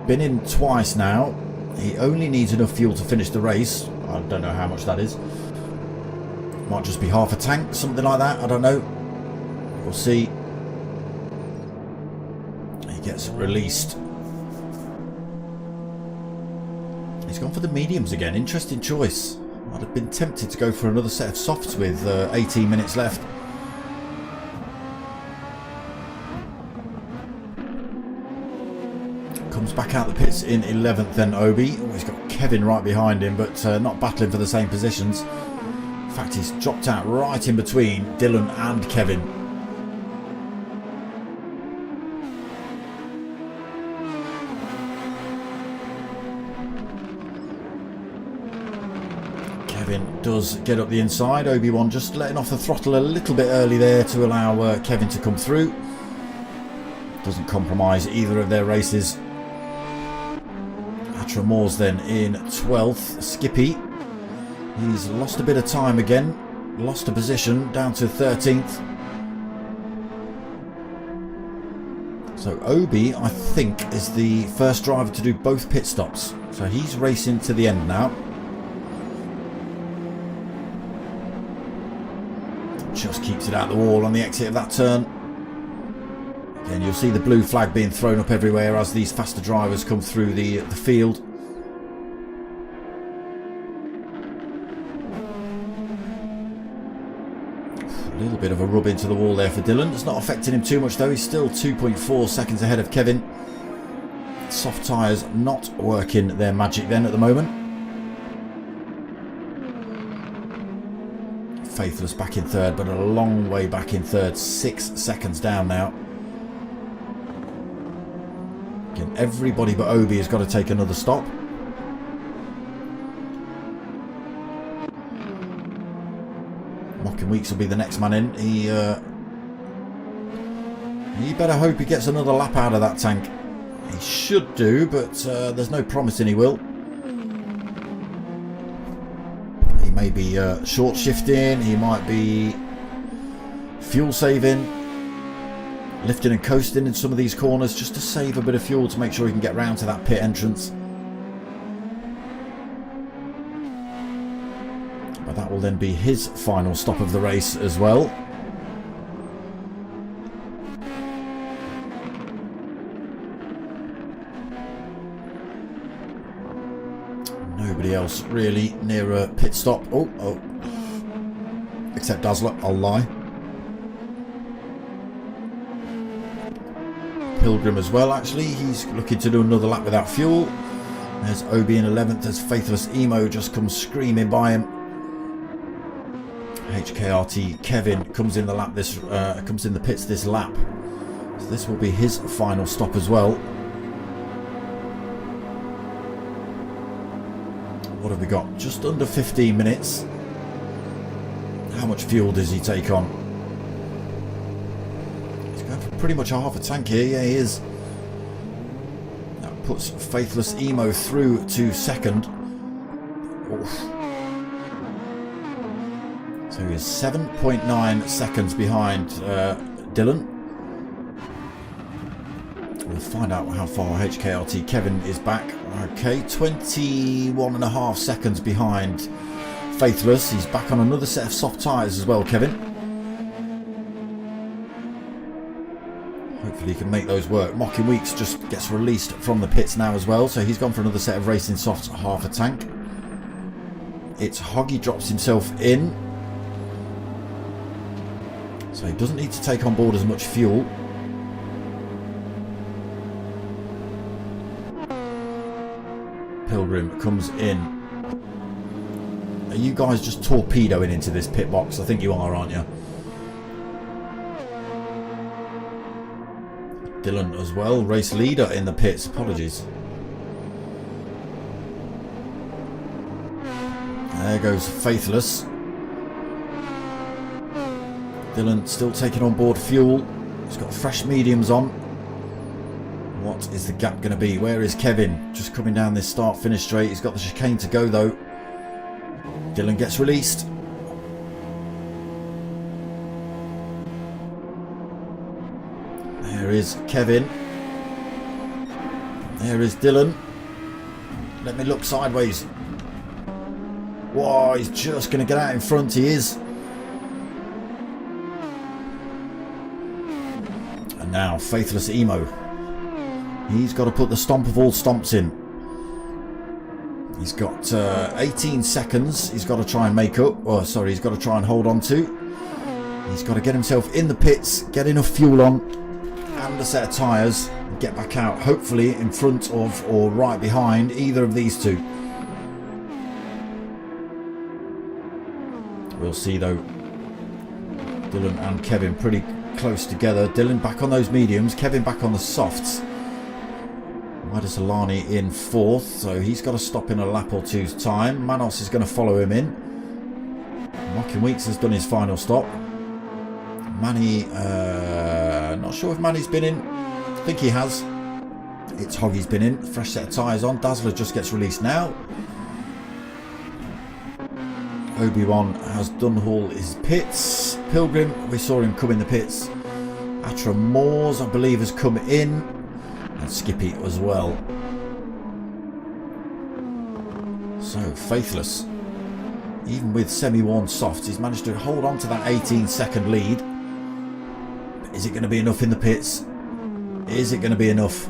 been in twice now. He only needs enough fuel to finish the race. I don't know how much that is. Might just be half a tank, something like that, I don't know. We'll see. He gets released. He's gone for the mediums again. Interesting choice. I'd have been tempted to go for another set of softs with 18 minutes left. Comes back out the pits in 11th then Obi. Oh, he's got Kevin right behind him, but not battling for the same positions. In fact, he's dropped out right in between Dylan and Kevin. Does get up the inside. Obi-Wan just letting off the throttle a little bit early there to allow Kevin to come through. Doesn't compromise either of their races. Atramores then in 12th. Skippy, he's lost a bit of time again, lost a position down to 13th. So Obi, I think, is the first driver to do both pit stops, so he's racing to the end now. Just keeps it out the wall on the exit of that turn. Again, you'll see the blue flag being thrown up everywhere as these faster drivers come through the field. A little bit of a rub into the wall there for Dylan. It's not affecting him too much though. He's still 2.4 seconds ahead of Kevin. Soft tyres not working their magic then at the moment. Faithless back in 3rd, but a long way back in 3rd. 6 seconds down now. Again, everybody but Obi has got to take another stop. Mocking Weeks will be the next man in. He better hope he gets another lap out of that tank. He should do, but there's no promising he will. May be short shifting, he might be fuel saving, lifting and coasting in some of these corners just to save a bit of fuel to make sure he can get round to that pit entrance. But that will then be his final stop of the race as well. Nobody else really near a pit stop. Oh. Except Dazzler, I'll lie. Pilgrim as well, actually. He's looking to do another lap without fuel. There's Obi in 11th as Faithless Emo just comes screaming by him. HKRT Kevin comes in the pits this lap. So this will be his final stop as well. What have we got? Just under 15 minutes. How much fuel does he take on? He's going for pretty much a half a tank here. Yeah, he is. That puts Faithless Emo through to 2nd. Oof. So he is 7.9 seconds behind Dylan. We'll find out how far HKRT Kevin is back. Okay, 21.5 seconds behind Faithless. He's back on another set of soft tyres as well, Kevin. Hopefully he can make those work. Mocking Weeks just gets released from the pits now as well, so he's gone for another set of racing softs, half a tank. It's Hoggy drops himself in, so he doesn't need to take on board as much fuel. Pilgrim comes in. Are you guys just torpedoing into this pit box? I think you are, aren't you? Dylan as well, race leader in the pits. Apologies. There goes Faithless. Dylan still taking on board fuel. He's got fresh mediums on. What is the gap going to be? Where is Kevin? Just coming down this start-finish straight. He's got the chicane to go though. Dylan gets released. There is Kevin. There is Dylan. Let me look sideways. Whoa, he's just going to get out in front. He is. And now Faithless Emo. He's got to put the stomp of all stomps in. He's got 18 seconds. He's got to try and make up. Oh, sorry, he's got to try and hold on to. He's got to get himself in the pits, get enough fuel on and a set of tyres, and get back out, hopefully in front of or right behind either of these two. We'll see though. Dylan and Kevin pretty close together. Dylan back on those mediums, Kevin back on the softs. Midas Alani in fourth, so he's got to stop in a lap or two's time. Manos is going to follow him in. Mocking Weeks has done his final stop. Manny, not sure if Manny's been in. I think he has. It's Hoggy's been in. Fresh set of tyres on. Dazzler just gets released now. Obi-Wan has done all his pits. Pilgrim, we saw him come in the pits. Atra Moores, I believe, has come in. And Skippy as well. So, Faithless, even with semi-worn softs, he's managed to hold on to that 18-second lead. But is it going to be enough in the pits? Is it going to be enough?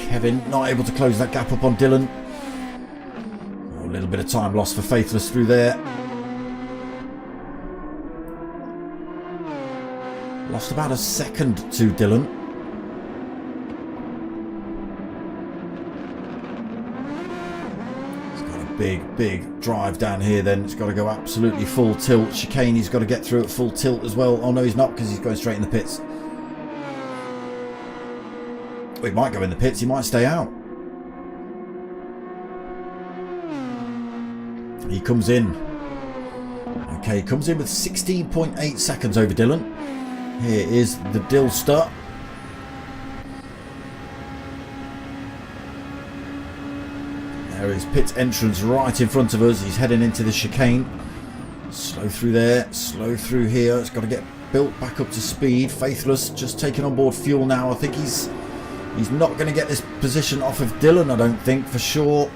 Kevin not able to close that gap up on Dylan. A little bit of time lost for Faithless through there. Lost about a second to Dylan. He's got a big drive down here then. It's got to go absolutely full tilt. Chicane he's got to get through at full tilt as well. Oh no, he's not, because he's going straight in the pits. Well, he might go in the pits, he might stay out. He comes in. Okay, he comes in with 16.8 seconds over Dylan. Here is the Dillster. There is pit entrance right in front of us. He's heading into the chicane. Slow through there, slow through here. It's got to get built back up to speed. Faithless just taking on board fuel now. I think he's not going to get this position off of Dylan, I don't think, for sure.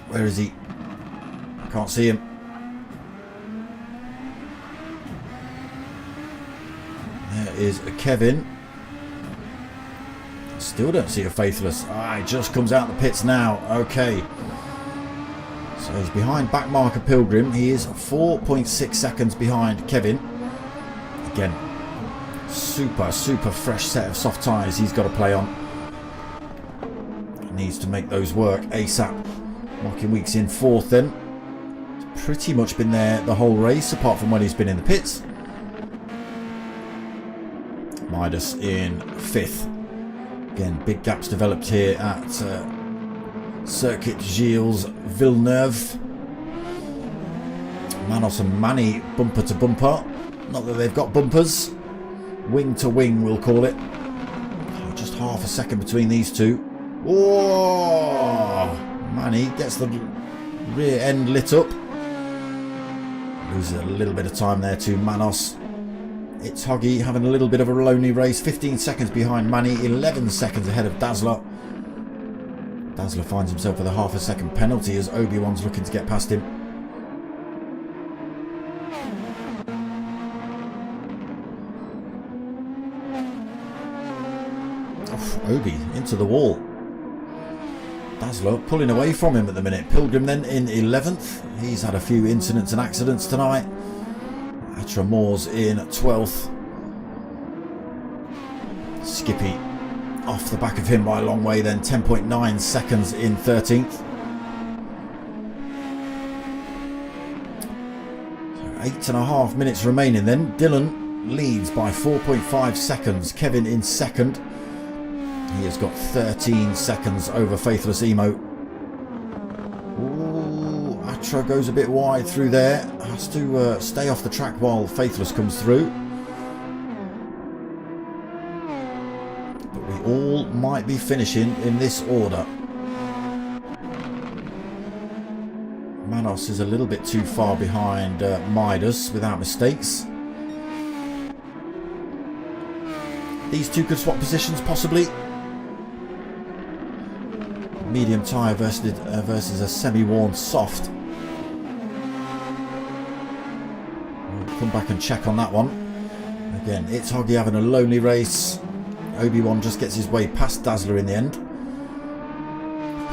Where is he? I can't see him. There is a Kevin. Still don't see a Faithless. Ah, he just comes out the pits now. Okay. So he's behind backmarker Pilgrim. He is 4.6 seconds behind Kevin. Again, super fresh set of soft tyres he's got to play on. He needs to make those work ASAP. Mocking Weeks in fourth then. He's pretty much been there the whole race, apart from when he's been in the pits. Midas in fifth. Again, big gaps developed here at Circuit Gilles Villeneuve. Manos and Manny bumper to bumper. Not that they've got bumpers. Wing to wing, we'll call it. Just half a second between these two. Whoa! Manny gets the rear end lit up. Loses a little bit of time there to Manos. It's Hoggy having a little bit of a lonely race. 15 seconds behind Manny, 11 seconds ahead of Dazzler. Dazzler finds himself with a half a second penalty as Obi-Wan's looking to get past him. Oh, Obi into the wall. Dazzler pulling away from him at the minute. Pilgrim then in 11th. He's had a few incidents and accidents tonight. Atra Moore's in 12th. Skippy off the back of him by a long way then, 10.9 seconds in 13th. So 8.5 minutes remaining then. Dylan leads by 4.5 seconds. Kevin in second. He has got 13 seconds over Faithless Emo. Ooh, Atra goes a bit wide through there. Has to stay off the track while Faithless comes through. But we all might be finishing in this order. Manos is a little bit too far behind Midas without mistakes. These two could swap positions possibly. Medium tyre versus a semi-worn soft. We'll come back and check on that one. Again, it's Hoggy having a lonely race. Obi-Wan just gets his way past Dazzler in the end.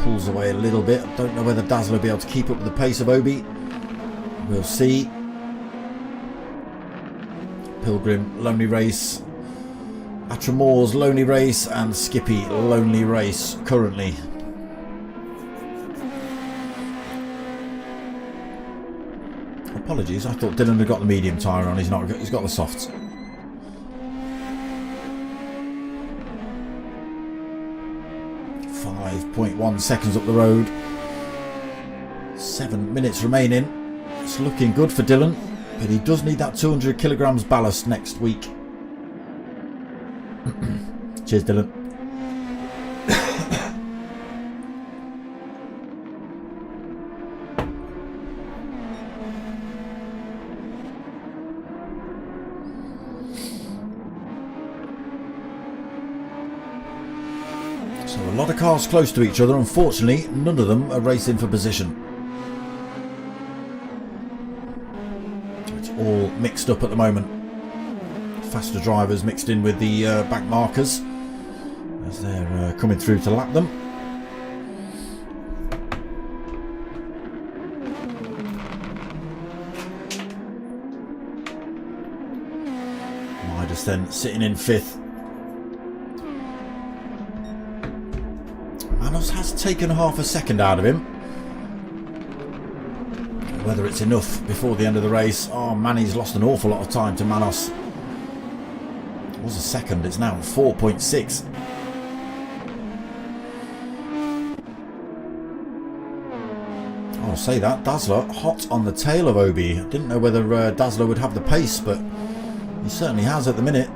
Pulls away a little bit. I don't know whether Dazzler will be able to keep up with the pace of Obi. We'll see. Pilgrim, lonely race. Atra Moore's lonely race, and Skippy, lonely race currently. Apologies, I thought Dylan had got the medium tyre on. He's not. He's got the softs. .1 seconds up the road. 7 minutes remaining. It's looking good for Dylan, but he does need that 200 kilograms ballast next week. Cheers, Dylan. So a lot of cars close to each other. Unfortunately, none of them are racing for position. It's all mixed up at the moment. Faster drivers mixed in with the back markers as they're coming through to lap them. Midas then sitting in 5th. Manos has taken half a second out of him. Whether it's enough before the end of the race. Oh, Manny's lost an awful lot of time to Manos. It was a second, it's now 4.6. I'll say that. Dazzler hot on the tail of Obi. I didn't know whether Dazzler would have the pace, but he certainly has at the minute.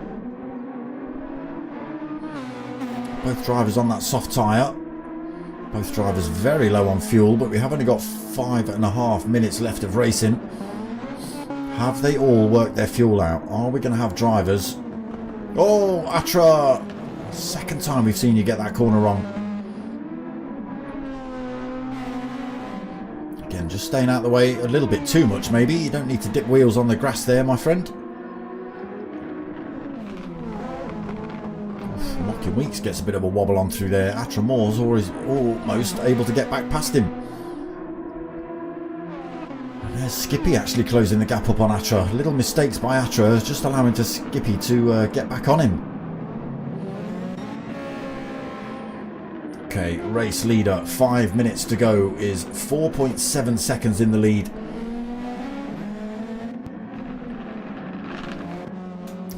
Both drivers on that soft tyre. Both drivers very low on fuel, but we have only got 5.5 minutes left of racing. Have they all worked their fuel out? Are we going to have drivers? Oh, Atra! Second time we've seen you get that corner wrong. Again, just staying out of the way a little bit too much maybe. You don't need to dip wheels on the grass there, my friend. Mocking Weeks gets a bit of a wobble on through there. Atra Moore's almost able to get back past him. And there's Skippy actually closing the gap up on Atra. Little mistakes by Atra, just allowing to Skippy to get back on him. Okay, race leader, 5 minutes to go, is 4.7 seconds in the lead.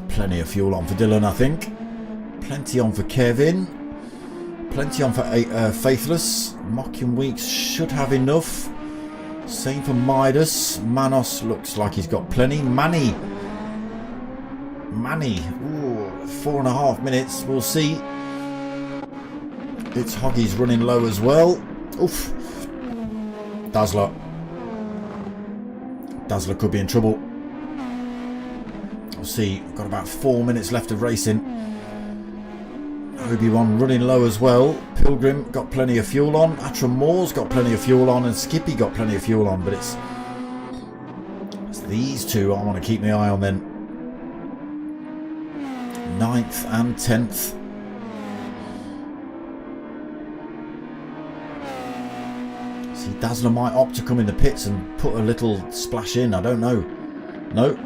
Plenty of fuel on for Dylan, I think. Plenty on for Kevin. Plenty on for Faithless. Mocking Weeks should have enough. Same for Midas. Manos looks like he's got plenty. Manny. Ooh, 4.5 minutes. We'll see. It's Hoggy's running low as well. Oof. Dazzler. Dazzler could be in trouble. We'll see. We've got about 4 minutes left of racing. Obi-Wan running low as well. Pilgrim got plenty of fuel on. Atra Moore's got plenty of fuel on. And Skippy got plenty of fuel on. But it's these two I want to keep my eye on then. 9th and 10th. See, Dazzler might opt to come in the pits and put a little splash in. I don't know. No.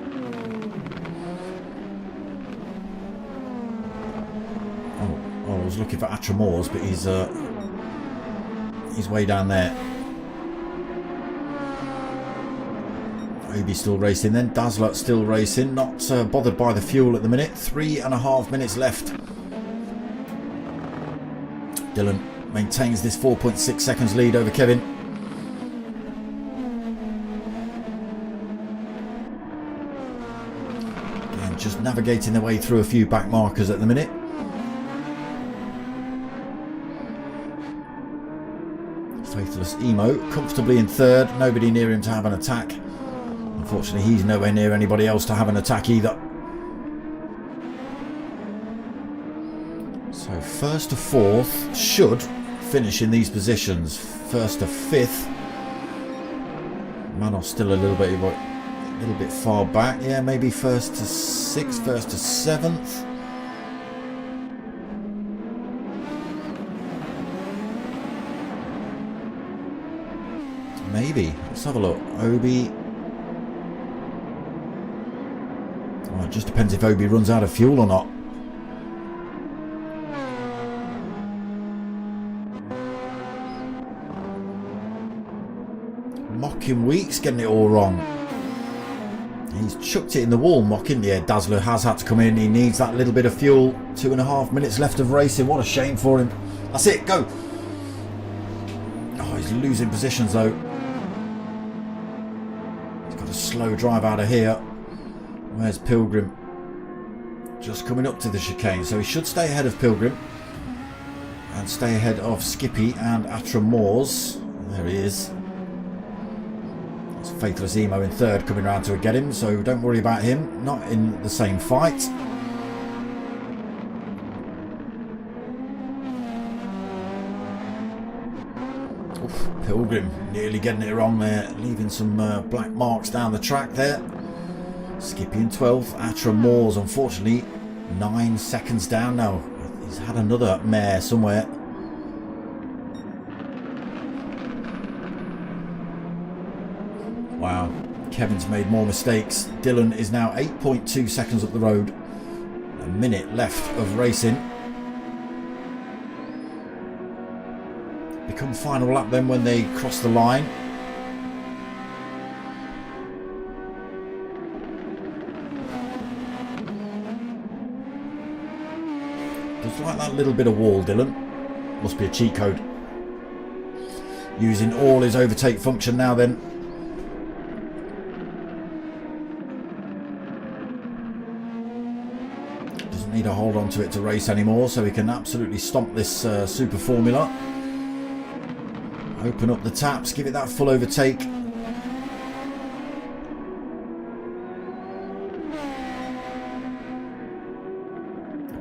was looking for Atramores, but he's way down there. Obi still racing then. Dazzler still racing. Not bothered by the fuel at the minute. 3.5 minutes left. Dylan maintains this 4.6 seconds lead over Kevin. Again, just navigating their way through a few back markers at the minute. Faithless Emo comfortably in third. Nobody near him to have an attack. Unfortunately, he's nowhere near anybody else to have an attack either. So first to fourth should finish in these positions. First to fifth. Manos still a little bit far back. Yeah, maybe first to sixth, first to seventh. Maybe. Let's have a look. Obi. Well, it just depends if Obi runs out of fuel or not. Mocking Weeks getting it all wrong. He's chucked it in the wall, Mocking. Yeah, Dazzler has had to come in. He needs that little bit of fuel. 2.5 minutes left of racing. What a shame for him. That's it. Go. Oh, he's losing positions though. He's got a slow drive out of here. Where's Pilgrim? Just coming up to the chicane, so he should stay ahead of Pilgrim and stay ahead of Skippy and Atramores. There he is. It's Faithless Emo in third, coming round to get him, so don't worry about him. Not in the same fight. Oof, Pilgrim nearly getting it wrong there, leaving some black marks down the track there. Skippy in 12th, Atramores unfortunately 9 seconds down now. He's had another mare somewhere. Wow, Kevin's made more mistakes. Dylan is now 8.2 seconds up the road. A minute left of racing. Become final lap then when they cross the line. Just like that little bit of wall, Dylan. Must be a cheat code. Using all his overtake function now then. Doesn't need to hold on to it to race anymore, so he can absolutely stomp this Super Formula. Open up the taps, give it that full overtake.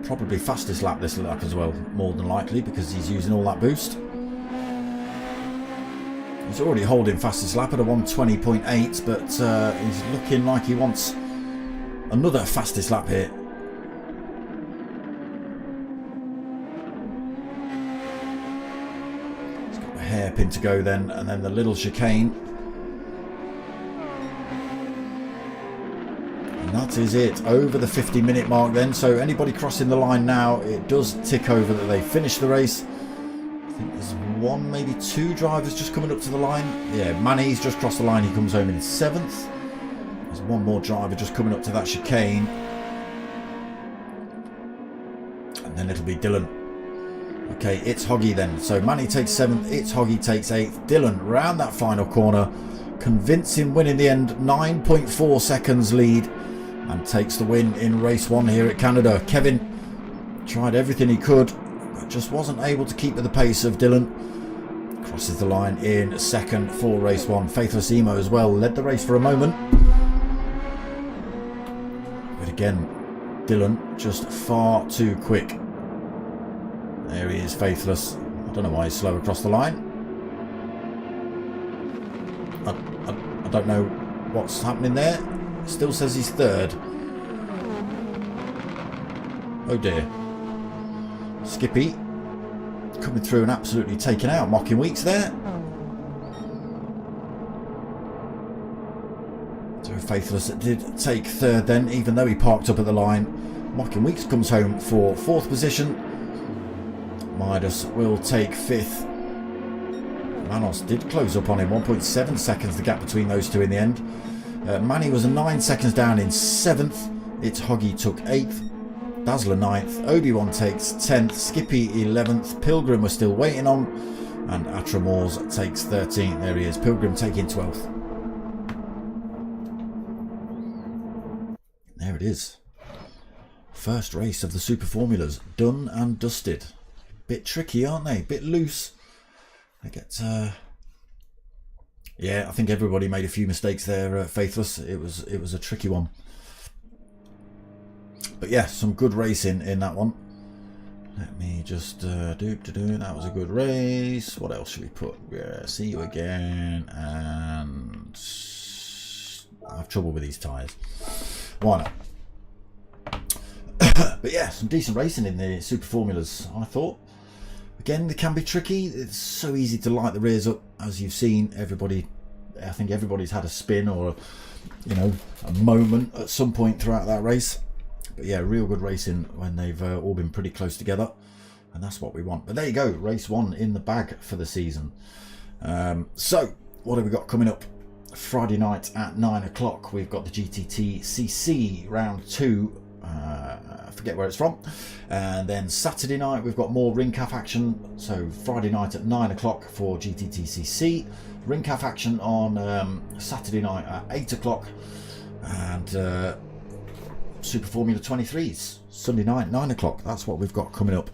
Probably fastest lap this lap as well, more than likely, because he's using all that boost. He's already holding fastest lap at a 1:20.8, but he's looking like he wants another fastest lap here. He's got the hairpin to go then, and then the little chicane. That is it, over the 50-minute mark then, so anybody crossing the line now, it does tick over that they finished the race. I think there's one, maybe two drivers just coming up to the line. Yeah, Manny's just crossed the line, he comes home in 7th. There's one more driver just coming up to that chicane. And then it'll be Dylan. Okay, it's Hoggy then. So Manny takes 7th, it's Hoggy takes 8th. Dylan round that final corner, convincing win in the end, 9.4 seconds lead. And takes the win in race 1 here at Canada. Kevin tried everything he could, but just wasn't able to keep at the pace of Dylan. Crosses the line in 2nd for race 1. Faithless Emo as well led the race for a moment. But again, Dylan just far too quick. There he is, Faithless. I don't know why he's slow across the line. I don't know what's happening there. Still says he's 3rd. Oh dear. Skippy coming through and absolutely taking out Mocking Weeks there. So Faithless did take 3rd then, even though he parked up at the line. Mocking Weeks comes home for 4th position. Midas will take 5th. Manos did close up on him, 1.7 seconds the gap between those two in the end. Manny was 9 seconds down in 7th. It's Hoggy took 8th. Dazzler 9th. Obi-Wan takes 10th. Skippy 11th. Pilgrim we're still waiting on. And Atramors takes 13th. There he is. Pilgrim taking 12th. There it is. First race of the Super Formulas. Done and dusted. Bit tricky, aren't they? Bit loose. They get... yeah, I think everybody made a few mistakes there, Faithless. It was a tricky one. But yeah, some good racing in that one. Let me just that was a good race. What else should we put? Yeah, see you again. And I have trouble with these tyres. Why not? But yeah, some decent racing in the Super Formulas, I thought. Again, they can be tricky. It's so easy to light the rears up, as you've seen. I think everybody's had a spin or, you know, a moment at some point throughout that race. But yeah, real good racing when they've all been pretty close together, and that's what we want. But there you go, race 1 in the bag for the season. So what have we got coming up? Friday night at 9 o'clock we've got the GTT CC round 2. I forget where it's from. And then Saturday night we've got more ring-calf action. So Friday night at 9 o'clock for GTT CC. Ring-calf action on Saturday night at 8 o'clock. And Super Formula 23s Sunday night 9 o'clock. That's what we've got coming up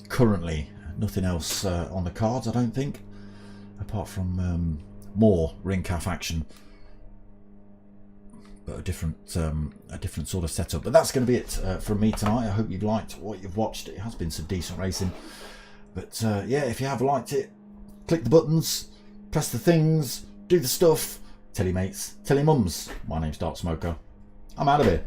currently. Nothing else on the cards, I don't think, apart from more ring-calf action, but a different sort of setup. But that's going to be it from me tonight. I hope you've liked what you've watched. It has been some decent racing, but yeah, if you have liked it, click the buttons, press the things, do the stuff, tell your mates, tell your mums. My name's Dark Smoker. I'm out of here.